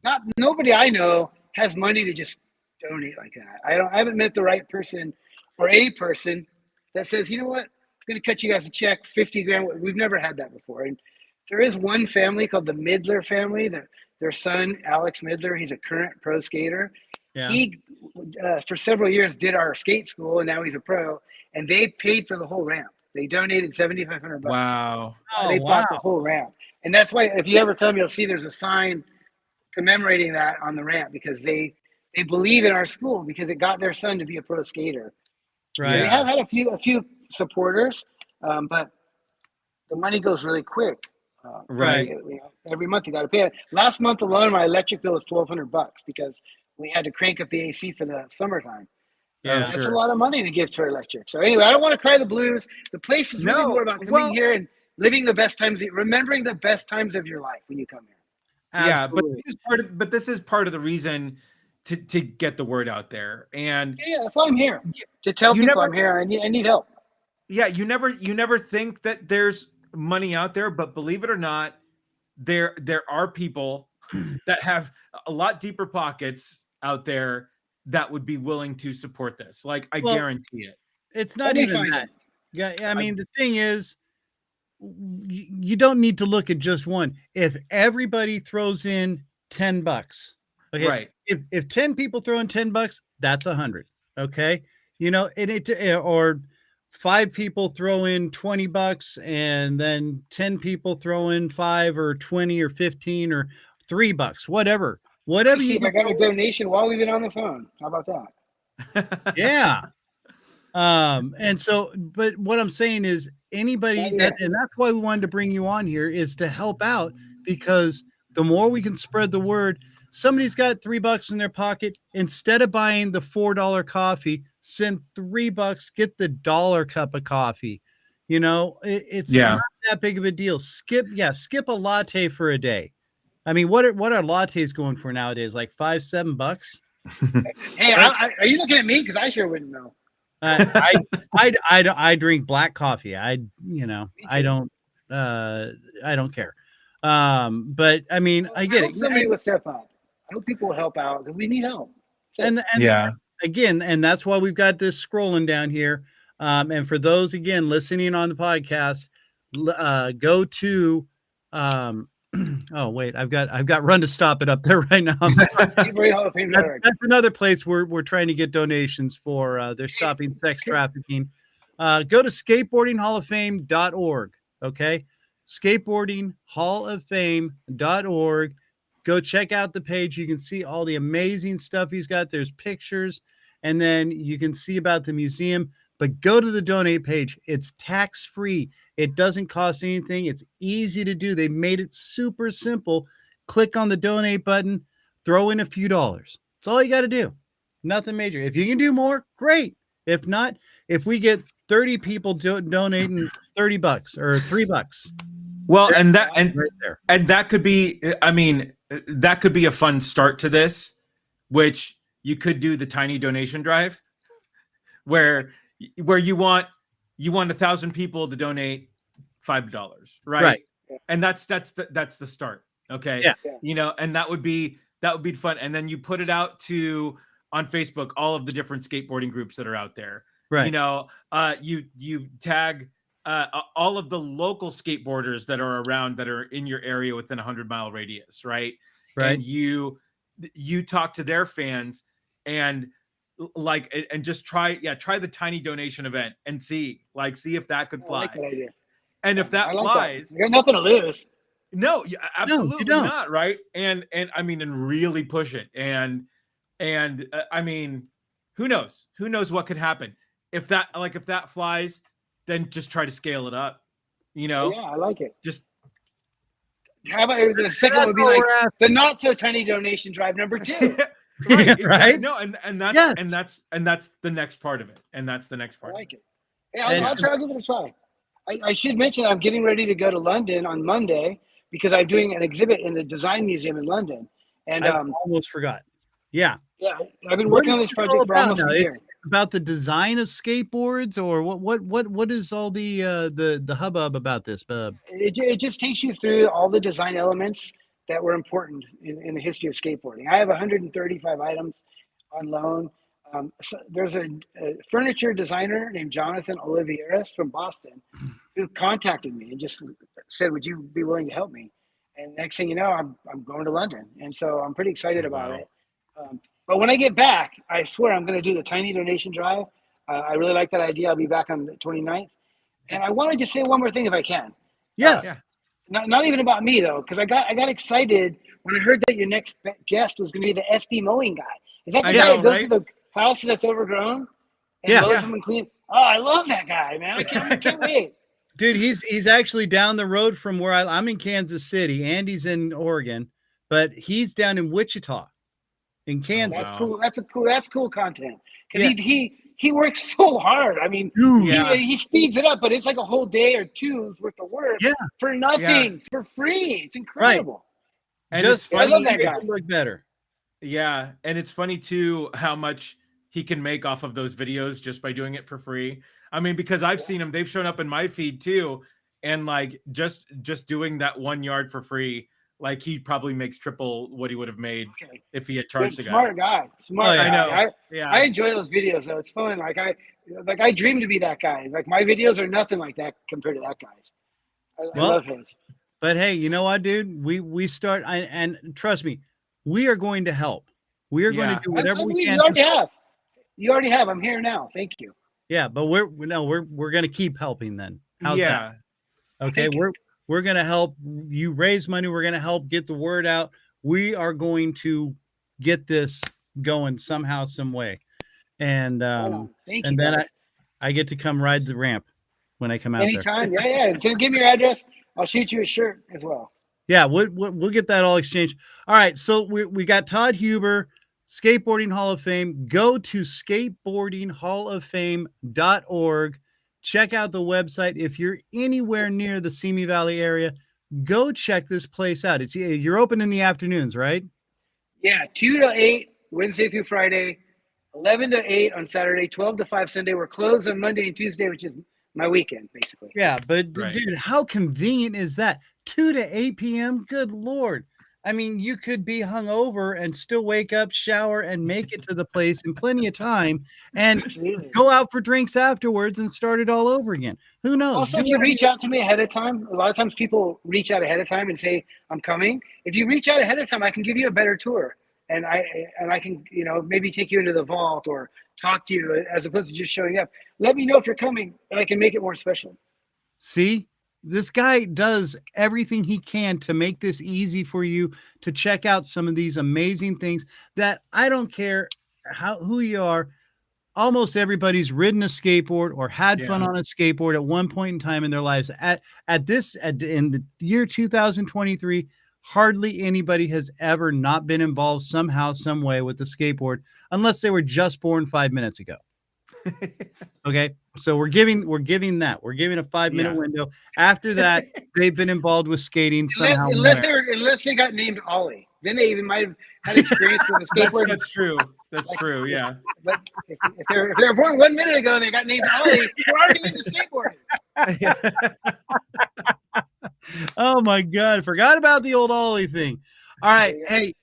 I know has money to just donate like that. I haven't met the right person or a person that says, you know what, I'm going to cut you guys a check, 50 grand. We've never had that before. And there is one family called the Midler family, that their son, Alex Midler, he's a current pro skater. Yeah. He, for several years, did our skate school, and now he's a pro, and they paid for the whole ramp. They donated $7,500. Wow. They bought the whole ramp. And that's why if you ever come, you'll see there's a sign commemorating that on the ramp, because they believe in our school, because it got their son to be a pro skater. Right. So we have had a few supporters, but the money goes really quick. Right. Every month you got to pay it. Last month alone, my electric bill was $1,200 because we had to crank up the AC for the summertime. Yeah, that's a lot of money to give to our electric. So anyway, I don't want to cry the blues. The place is really more about coming here and living the best times, remembering the best times of your life when you come here. Absolutely. Yeah, but this is part of the reason to get the word out there. And that's why I'm here, to tell people I'm here. I need help. Yeah, you never think that there's money out there, but believe it or not, there are people that have a lot deeper pockets out there that would be willing to support this. Like, I guarantee it. It's not even that. Yeah, I mean, the thing is, you don't need to look at just one. If everybody throws in $10, okay, right? If 10 people throw in $10, that's 100. Okay, you know, or 5 people throw in $20, and then 10 people throw in 5 or 20 or 15 or $3, whatever. Whatever you I got a donation while we've been on the phone. How about that? Yeah. And so, but what I'm saying is, anybody and that's why we wanted to bring you on here, is to help out, because the more we can spread the word. Somebody's got $3 in their pocket. Instead of buying the $4 coffee, send $3, get the $1 cup of coffee. You know, it's not that big of a deal. Skip a latte for a day. I mean, what are lattes going for nowadays? Like $5-7? Hey, are you looking at me? Because I sure wouldn't know. I drink black coffee. I don't care. But I mean, I get it. Somebody will step up. I hope people will help out, because we need help. And again, and that's why we've got this scrolling down here. And for those, again, listening on the podcast, go to oh wait, I've got Run to Stop It up there right now. That's another place we're trying to get donations for. They're stopping sex trafficking. Go to skateboardinghalloffame.org. Okay, skateboardinghalloffame.org. Go check out the page. You can see all the amazing stuff he's got. There's pictures, and then you can see about the museum. But go to the donate page. It's tax-free. It doesn't cost anything. It's easy to do. They made it super simple. Click on the donate button. Throw in a few dollars. That's all you got to do. Nothing major. If you can do more, great. If not, if we get 30 people donating $30 or $3. Well, and that could be, I mean, that could be a fun start to this, which you could do the tiny donation drive where you want 1,000 people to donate $5, right? And that's the start. Okay. Yeah. You know, and that would be fun. And then you put it out to on Facebook all of the different skateboarding groups that are out there. Right. You know, you tag all of the local skateboarders that are around that are in your area within a 100-mile radius, right? Right. And you talk to their fans and just try the tiny donation event and see if that could fly. I like that idea. And if that I like flies, that. You got nothing to lose. no, absolutely don't. not, right? And I mean, and really push it. And I mean, who knows? Who knows what could happen if that flies? Then just try to scale it up. You know? Yeah, I like it. Just how about the second would be like the not so tiny donation drive number 2. right, right? No, and that's Yes. and that's the next part of it. And that's the next part. I like it. Yeah, I'll try to give it a try. I should mention that I'm getting ready to go to London on Monday because I'm doing an exhibit in the Design Museum in London. And I almost forgot. Yeah. yeah, I've been working on this project for almost a year. About the design of skateboards, or what is all the hubbub about this, Bub? It just takes you through all the design elements that were important in the history of skateboarding. I have 135 items on loan. So there's a furniture designer named Jonathan Olivieras from Boston who contacted me and just said, "Would you be willing to help me?" And next thing you know, I'm going to London, and so I'm pretty excited about it. But when I get back, I swear I'm going to do the tiny donation drive. I really like that idea. I'll be back on the 29th, and I want to just say one more thing if I can. Yes. Not even about me though, because I got excited when I heard that your next guest was going to be the SB mowing guy. Is that the guy that goes to the house that's overgrown and mows them and clean? Oh, I love that guy, man! I can't wait. Dude, he's actually down the road from where I'm in Kansas City. Andy's in Oregon, but he's down in Wichita, in Kansas. That's cool. That's cool content because he works so hard. I mean, he speeds it up, but it's like a whole day or two's worth of work for nothing, for free. It's incredible. Right. And just I love that guy. Look better. Yeah, and it's funny too how much he can make off of those videos just by doing it for free. I mean, because I've seen them; they've shown up in my feed too, and like just doing that 1 yard for free, like he probably makes triple what he would have made if he had charged the guy. Smart guy. I know. I enjoy those videos though. It's fun. Like I dream to be that guy. Like my videos are nothing like that compared to that guy's. I love his. But hey, you know what, dude? We start, and trust me, we are going to help. We are going to do whatever we can. You already have. I'm here now. Thank you. Yeah, but we're going to keep helping then. How's that? Okay, we're going to help you raise money. We're going to help get the word out. We are going to get this going somehow, some way. And thank and you, then guys. I get to come ride the ramp when I come out anytime. there. Yeah. So give me your address. I'll shoot you a shirt as well. Yeah, we'll get that all exchanged. All right, so we got Todd Huber, Skateboarding Hall of Fame. Go to skateboardinghalloffame.org. Check out the website. If you're anywhere near the Simi Valley area, go check this place out. You're open in the afternoons, right? Yeah, 2 to 8 Wednesday through Friday, 11 to 8 on Saturday, 12 to 5 Sunday. We're closed on Monday and Tuesday, which is my weekend, basically. Yeah, but dude, how convenient is that? 2 to 8 p.m. Good Lord. I mean, you could be hungover and still wake up, shower, and make it to the place in plenty of time and go out for drinks afterwards and start it all over again. Who knows? Also, if you reach out to me ahead of time, a lot of times people reach out ahead of time and say, I'm coming. If you reach out ahead of time, I can give you a better tour. And I can, maybe take you into the vault or talk to you as opposed to just showing up. Let me know if you're coming and I can make it more special. See? This guy does everything he can to make this easy for you to check out some of these amazing things that I don't care who you are. Almost everybody's ridden a skateboard or had fun on a skateboard at one point in time in their lives. In the year 2023, hardly anybody has ever not been involved somehow, some way with the skateboard, unless they were just born 5 minutes ago. Okay, so we're giving that. We're giving a 5-minute window. After that, they've been involved with skating somehow. Unless they got named Ollie, then they even might have had experience with the skateboard. That's true. That's true. Yeah. But if they were born 1 minute ago and they got named Ollie, we're already into skateboarding. Oh my God, forgot about the old Ollie thing. All right, hey,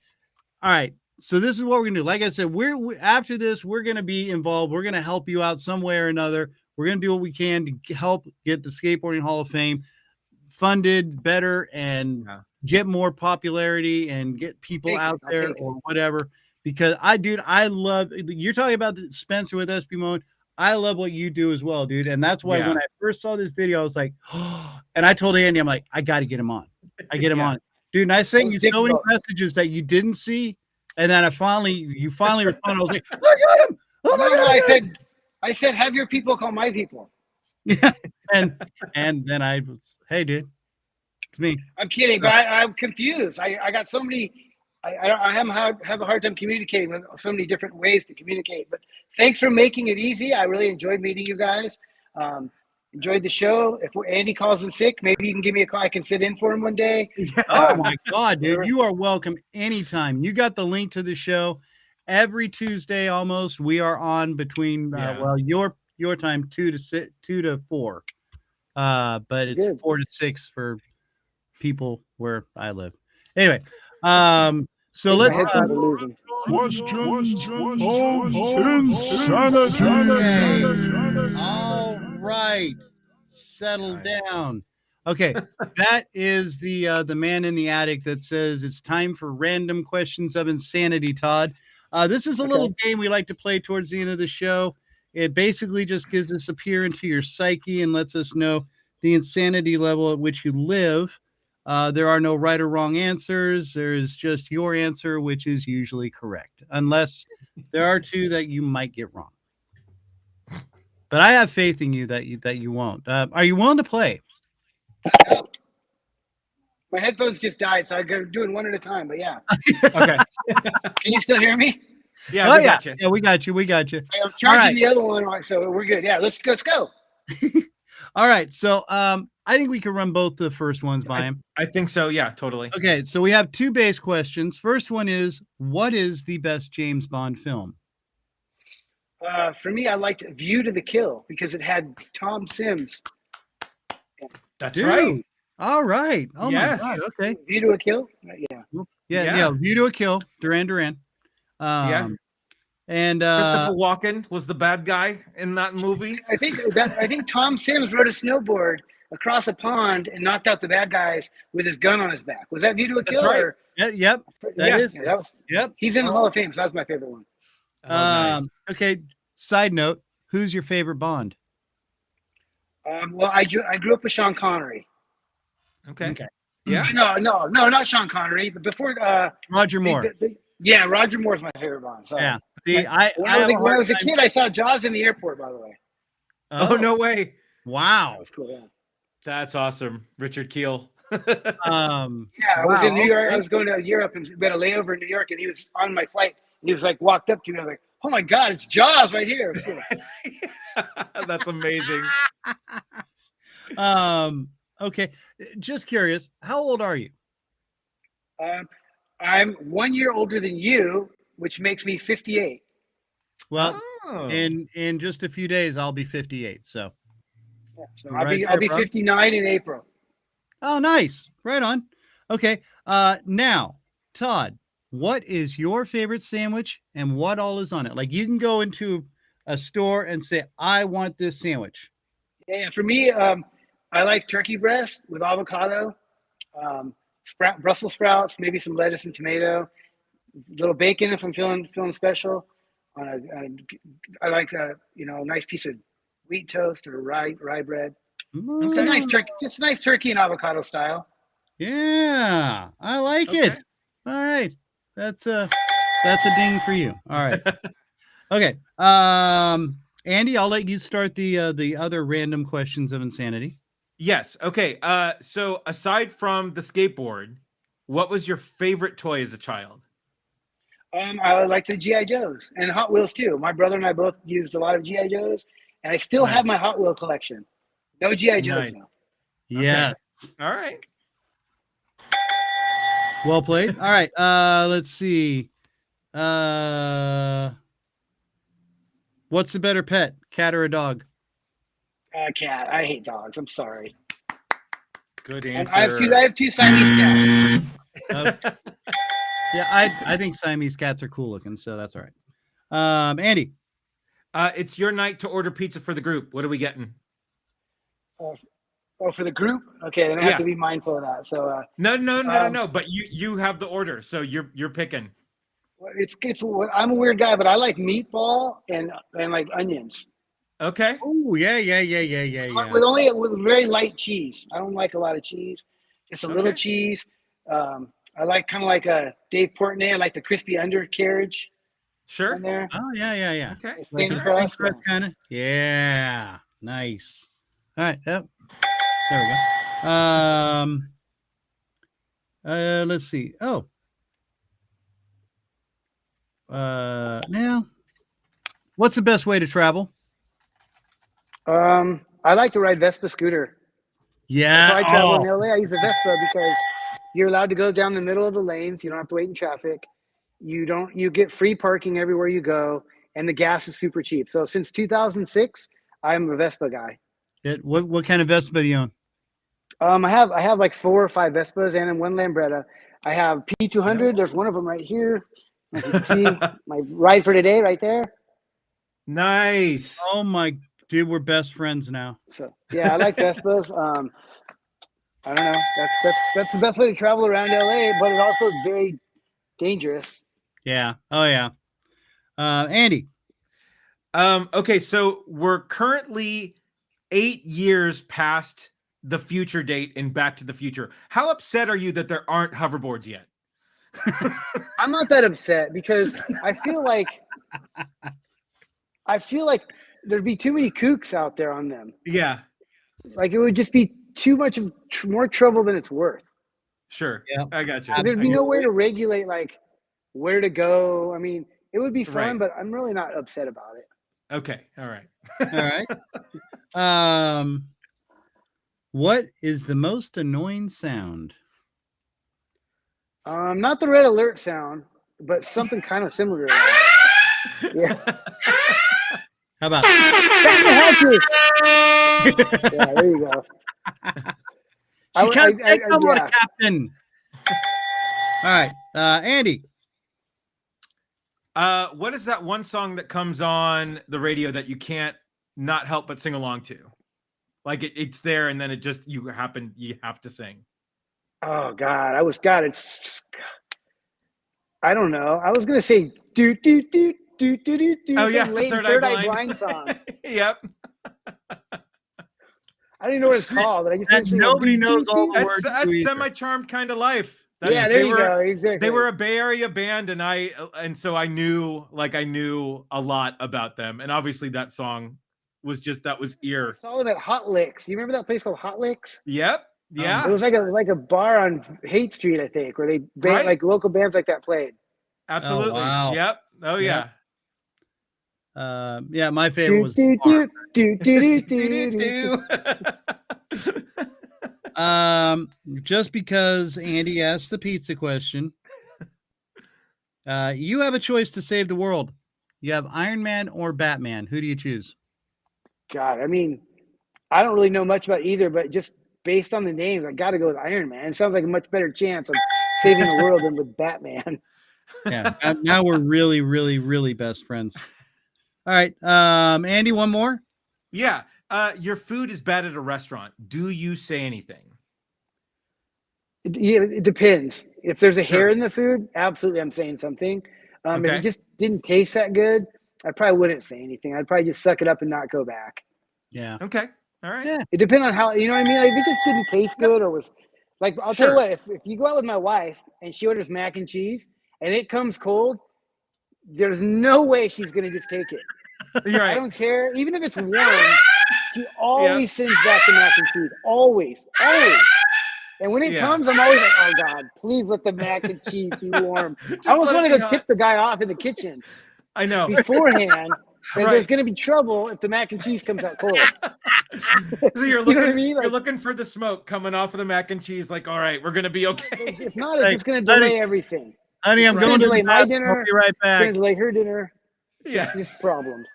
all right. So this is what we're gonna do. Like I said, after this, we're gonna be involved. We're gonna help you out some way or another. We're gonna do what we can to help get the Skateboarding Hall of Fame funded better and get more popularity and get people out there or whatever. Because I love. You're talking about Spencer with SB Mode. I love what you do as well, dude. And that's why when I first saw this video, I was like, oh, and I told Andy, I'm like, I got to get him on. I get him on, dude. And I sent you so many messages that you didn't see. And then you finally responded. I was like, I got him. Oh my God. I said, have your people call my people. Yeah. And then I was, hey, dude, it's me. I'm kidding, but I'm confused. I got so many. I have a hard time communicating with so many different ways to communicate. But thanks for making it easy. I really enjoyed meeting you guys. Enjoyed the show. If Andy calls in sick, maybe you can give me a call. I can sit in for him one day. Oh my God, dude. You are welcome anytime. You got the link to the show every Tuesday almost. We are on between your time 2 to 4. But it's 4 to 6 for people where I live. Anyway, so let's questions of insanity. All right, settle down. Okay, that is the man in the attic that says it's time for random questions of insanity. Todd, this is a little game we like to play towards the end of the show. It basically just gives us a peer into your psyche and lets us know the insanity level at which you live. There are no right or wrong answers. There is just your answer, which is usually correct, unless there are two that you might get wrong. But I have faith in you that you won't. Are you willing to play? My headphones just died, so I'm doing one at a time. But yeah. Okay. Can you still hear me? Yeah, we got you. Yeah, we got you. So I'm charging the other one, so we're good. Yeah, let's go. All right. So I think we can run both the first ones by him. I think so. Yeah, totally. Okay. So we have two base questions. First one is, what is the best James Bond film? For me, I liked View to the Kill because it had Tom Sims. That's right. All right. Oh yes. my God. Okay. View to a Kill. Yeah. View to a Kill. Duran. And Christopher Walken was the bad guy in that movie. I think Tom Sims rode a snowboard across a pond and knocked out the bad guys with his gun on his back. Was that View to a Kill? Right. Or? Yep. That was. Yep. He's in the Hall of Fame, so that was my favorite one. Nice. Okay. Side note: who's your favorite Bond? Well, I grew up with Sean Connery. Okay. Yeah. No, not Sean Connery. But before Roger Moore. Roger Moore's my favorite Bond. So. Yeah. See, when I was a kid, I saw Jaws in the airport. By the way. Oh no way! Wow. That was cool. Yeah. That's awesome, Richard Keel. I was in New York. I was going to Europe and we had a layover in New York, and he was on my flight. And he was like, walked up to me. I was like, oh my God, it's Jaws right here. That's amazing. Okay. Just curious, how old are you? I'm 1 year older than you, which makes me 58. Well, in just a few days, I'll be 58. So, I'll be 59 in April. Oh, nice. Right on. Okay. Now, Todd, what is your favorite sandwich and what all is on it? Like, you can go into a store and say, I want this sandwich. Yeah. For me, I like turkey breast with avocado, Brussels sprouts, maybe some lettuce and tomato, a little bacon if I'm feeling special. I like a nice piece of wheat toast or rye bread. Okay. Just a nice turkey and avocado style. Yeah, I like it. All right, that's a ding for you. All right. Okay. Andy, I'll let you start the other random questions of insanity. Yes. Okay. So aside from the skateboard, what was your favorite toy as a child? I like the G.I. Joes and Hot Wheels too. My brother and I both used a lot of G.I. Joes, and I still have my Hot Wheel collection. No G.I. Joes now. Yeah. Okay. All right. Well played. All right. Let's see. What's the better pet, cat or a dog? Cat. I hate dogs. I'm sorry. Good answer. I have two Siamese cats. Yeah, I think Siamese cats are cool looking, so that's all right. Andy. It's your night to order pizza for the group. What are we getting? Oh, for the group? Okay, then I have to be mindful of that. So No. But you have the order, so you're picking. it's I'm a weird guy, but I like meatball and like onions. Okay. Oh yeah. With very light cheese. I don't like a lot of cheese, just a little cheese. I like kind of like a Dave Portnoy. I like the crispy undercarriage. Sure. In there. Oh yeah. Okay. Thin crust. Kind of. Yeah. Nice. All right. Yep. There we go. Let's see. Oh. Now, what's the best way to travel? I like to ride Vespa scooter. Yeah. So I travel in LA. I use a Vespa because you're allowed to go down the middle of the lanes. You don't have to wait in traffic. You get free parking everywhere you go, and the gas is super cheap. So since 2006, I'm a Vespa guy. What kind of Vespa do you own? I have like 4 or 5 Vespas and one Lambretta. I have P200. There's one of them right here. As you can see, my ride for today right there. Nice. Oh my dude, we're best friends now. So yeah, I like Vespas. I don't know. That's the best way to travel around LA, but it's also very dangerous. Yeah. Oh yeah. Andy. Okay, so we're currently 8 years past the future date in Back to the Future. How upset are you that there aren't hoverboards yet? I'm not that upset because I feel like there'd be too many kooks out there on them. Yeah. Like it would just be too much of more trouble than it's worth. Sure. Yeah. I got you. There'd be no way to regulate like where to go. I mean, it would be fun, Right. but I'm really not upset about it. Okay. All right. All right. What is the most annoying sound? Not the red alert sound, but something kind of similar to that. Yeah. How about Yeah, there you go. she can't take no more, Captain? All right. Andy. What is that one song that comes on the radio that you can't not help but sing along to? Like it's there and then it just you have to sing. Oh God, I don't know. I was gonna say do do do do do do do. Oh yeah, Third Eye Blind song. Yep. I don't even know what it's called, but I just nobody knows all the words. That's Semi-Charmed Kind of Life. Yeah, there you go. Exactly. They were a Bay Area band, and so I knew a lot about them, and obviously that song was ear. It's all about Hot Licks. You remember that place called Hot Licks? Yep. Yeah. It was like a bar on Haight Street, I think, where they like local bands like that played. Absolutely. Oh, wow. Yep. Oh yeah. Yeah, my favorite was just because Andy asked the pizza question. You have a choice to save the world. You have Iron Man or Batman. Who do you choose? God, I mean, I don't really know much about either, but just based on the names, I got to go with Iron Man. It sounds like a much better chance of saving the world than with Batman. Yeah, now we're really, really, really best friends. All right, Andy, one more. Yeah, your food is bad at a restaurant. Do you say anything? It depends. If there's a hair in the food, absolutely, I'm saying something. If it just didn't taste that good, I probably wouldn't say anything. I'd probably just suck it up and not go back. Yeah. Okay. All right. Yeah. It depends on how, you know what I mean? Like if it just didn't taste good or was like, I'll tell you what, if you go out with my wife and she orders mac and cheese and it comes cold, there's no way she's going to just take it. You're right. I don't care. Even if it's warm, she always sends back the mac and cheese. Always. And when it comes, I'm always like, oh God, please let the mac and cheese be warm. I almost want to go tip the guy off in the kitchen. I know. Beforehand. And there's going to be trouble if the mac and cheese comes out cold. So you're looking, you know what I mean? Like, you're looking for the smoke coming off of the mac and cheese. Like, all right, we're going to be okay. If not, it's just going to delay everything. Honey, I'm going to delay my dinner. I'll be right back. It's going to delay her dinner. Yeah. Just problems.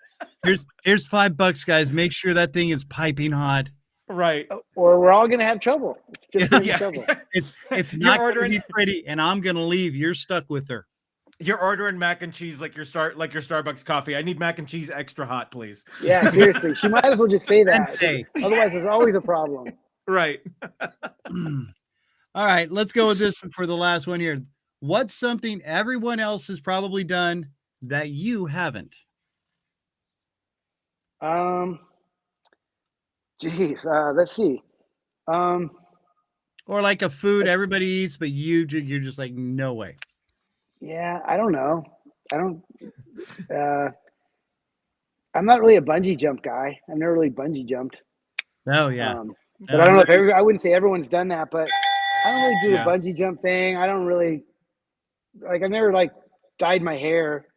Here's $5, guys. Make sure that thing is piping hot. Right. or we're all gonna have trouble. It's just gonna be Yeah. trouble. It's You're not going to ordering- be pretty, and I'm going to leave. You're stuck with her. You're ordering mac and cheese like your Starbucks coffee. I need mac and cheese extra hot, please. Yeah, seriously. She might as well just say that. Hey. Otherwise, there's always a problem. Right. All right, let's go with this for the last one here. What's something everyone else has probably done that you haven't? Let's see. Or like a food everybody eats, but you're just like, no way. Yeah, I don't know. I'm not really a bungee jump guy. I've never really bungee jumped. Oh yeah. But I don't know if I wouldn't say everyone's done that, but I don't really do Yeah. the bungee jump thing. I don't really I've never like dyed my hair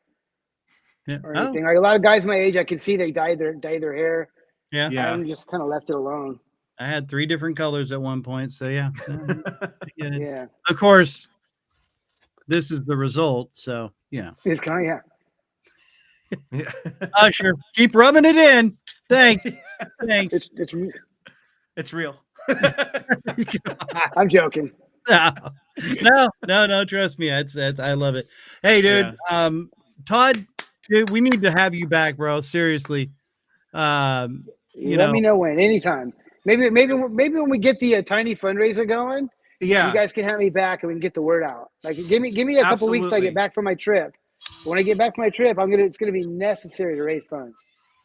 Yeah. or Oh, anything. Like a lot of guys my age, I can see they dye their hair. yeah. Yeah. I just kind of left it alone. I had 3 different colors at one point, so yeah. I get it. Yeah, Of course, this is the result, so it's kind of Yeah. Usher, keep rubbing it in. Thanks. Thanks. It's Real. I'm joking. No, trust me. It's I love it. Hey, dude. Todd, dude, we need to have you back, bro. Seriously. Let me know when, anytime. Maybe when we get the tiny fundraiser going, Yeah. you guys can have me back and we can get the word out. Like, give me a couple weeks till I Absolutely. get back from my trip. When I get back from my trip, it's gonna be necessary to raise funds.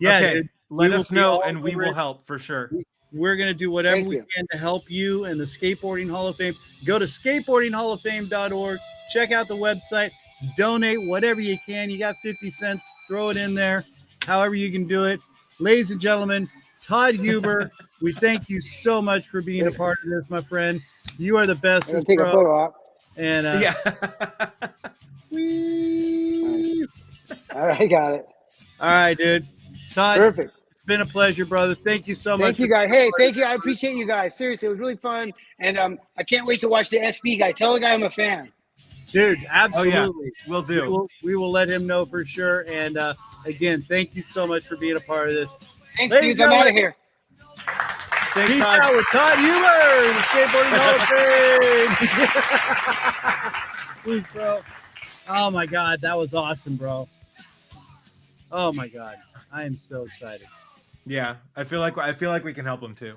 Yeah, Okay. dude. Let We us will be know all and we over will it. help for sure. We're going to do whatever Thank we you. can to help you and the Skateboarding Hall of Fame. Go to skateboardinghalloffame.org. Check out the website. Donate whatever you can. You got 50 cents. Throw it in there. However you can do it. Ladies and gentlemen, Todd Huber, we thank you so much for being a part of this, my friend. You are the best. I'm gonna take a photo op. And Yeah. All right, got it. all right, dude. Todd, Perfect. it's been a pleasure, brother. Thank you so much. Thank you, guys. Hey, thank you. I appreciate you guys. Seriously, it was really fun, and I can't wait to watch the SB guy. Tell the guy I'm a fan. Dude, absolutely. We'll do. We will let him know for sure. And again, thank you so much for being a part of this. Thanks, Ladies dudes. I'm and out of here. Thanks, Peace Todd. out with Todd Huber, the Skateboarding Hall of Fame. Please, bro. Oh my God, that was awesome, bro. Oh my God, I am so excited. Yeah. I feel like we can help him too.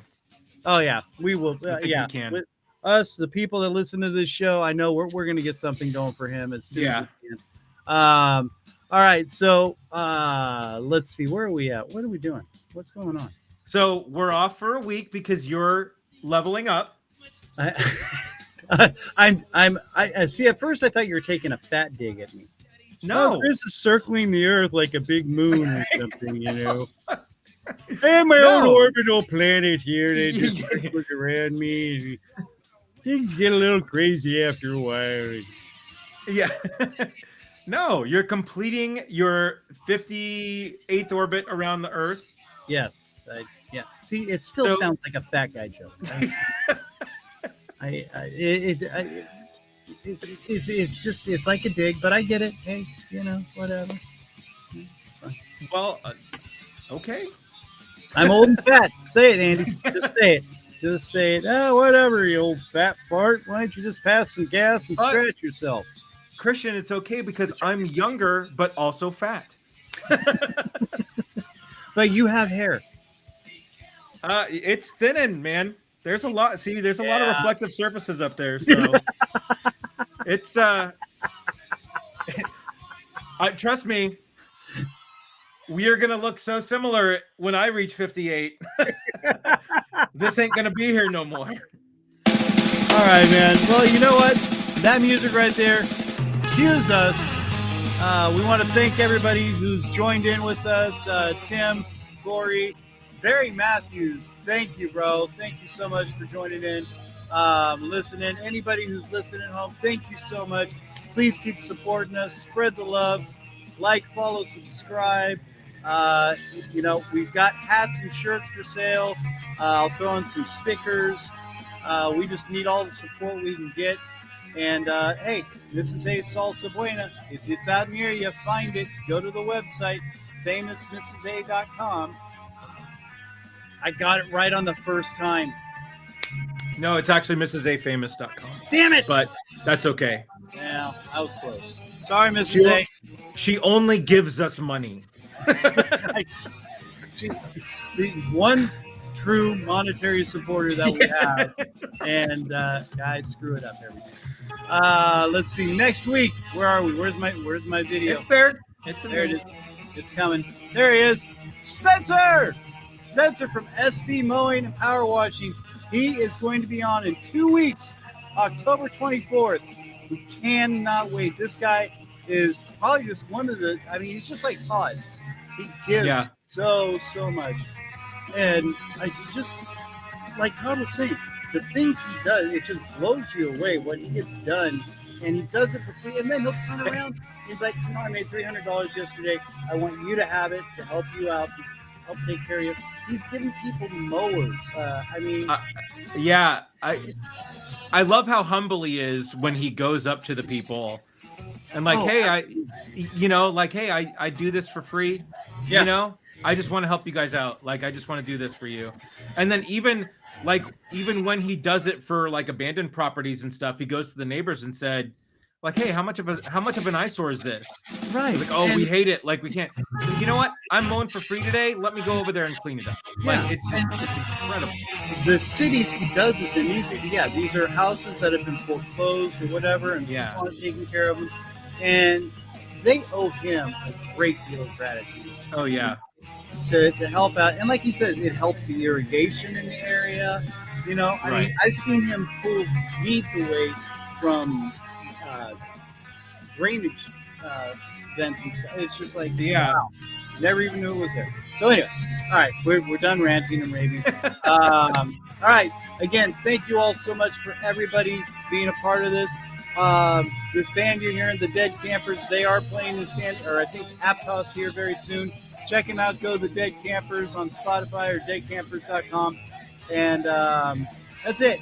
Oh yeah, we will. I think Yeah, we can. with us, the people that listen to this show, I know we're gonna get something going for him as soon as we can. All right, so let's see, where are we at? What are we doing? What's going on? So we're off for a week because you're leveling up. I see. At first, I thought you were taking a fat dig at me. No. There's a circling the Earth like a big moon or something, Hey, my own orbital planet here. They just look around me. Things get a little crazy after a while. Yeah. No, you're completing your 58th orbit around the Earth. Yes. Yeah. See, it still sounds like a fat guy joke. It's like a dig, but I get it. Hey, whatever. Well, okay. I'm old and fat. Say it, Andy. Just say it. Just say it. Oh, whatever, you old fat fart. Why don't you just pass some gas and scratch yourself? Christian, it's okay because I'm younger, but also fat. But you have hair. It's thinning, man. There's a lot. See, there's a lot of reflective surfaces up there. So it's trust me, we are gonna look so similar when I reach 58. This ain't gonna be here no more. All right, man. Well, you know what? That music right there cues us. We want to thank everybody who's joined in with us. Tim, Corey, Barry Matthews. Thank you, bro. Thank you so much for joining in, listening. Anybody who's listening at home, thank you so much. Please keep supporting us. Spread the love. Like, follow, subscribe. We've got hats and shirts for sale. I'll throw in some stickers. We just need all the support we can get. And hey, this is a Salsa Buena. If it's out near you, find it. Go to the website, famousmrsa.com. I got it right on the first time. No, it's actually MrsAFamous.com. Damn it! But that's okay. Yeah, I was close. Sorry, Mrs. A. She only gives us money. The one true monetary supporter that we have. And guys, screw it up every time. Let's see. Next week, where are we? Where's my video? It's there. There it is. It's coming. There he is. Spencer! Spencer from SB Mowing and Power Washing. He is going to be on in 2 weeks, October 24th. We cannot wait. This guy is probably just one of the, I mean, he's just like Todd. He gives so much. And I just, like Todd was saying, the things he does, it just blows you away what he gets done. And he does it for free. And then he'll turn around. He's like, you know, I made $300 yesterday. I want you to have it to help you out, help take care of you. He's giving people mowers. I love how humble he is when he goes up to the people and like, I do this for free. Yeah. You know, I just want to help you guys out. Like, I just want to do this for you. And then even when he does it for like abandoned properties and stuff, he goes to the neighbors and said, like, hey, how much of an eyesore is this? Right. Like, we hate it. Like, we can't. You know what? I'm mowing for free today. Let me go over there and clean it up. Like, it's incredible. The cities he does this in, these are houses that have been foreclosed or whatever, and people aren't taking care of them, and they owe him a great deal of gratitude. Oh yeah. To help out, and like he says, it helps the irrigation in the area. You know, I mean, I've seen him pull weeds away from drainage vents and stuff. It's just like, wow, never even knew it was there. So anyway, all right, we're done ranting and raving. All right, again, thank you all so much for everybody being a part of this. This band you're hearing, the Dead Campers, they are playing in Aptos here very soon. Check them out. Go to the Dead Campers on Spotify or deadcampers.com. And that's it.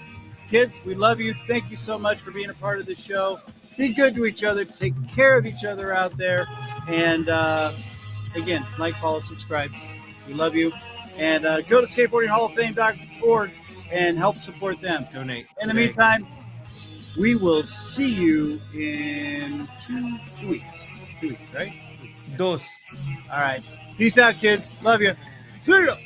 Kids, we love you. Thank you so much for being a part of the show. Be good to each other. Take care of each other out there. And again, like, follow, subscribe. We love you. And go to skateboardinghalloffame.org and help support them. Donate. In the meantime, we will see you in 2 weeks. 2 weeks, right? Dos. All right. Peace out, kids. Love you. See ya.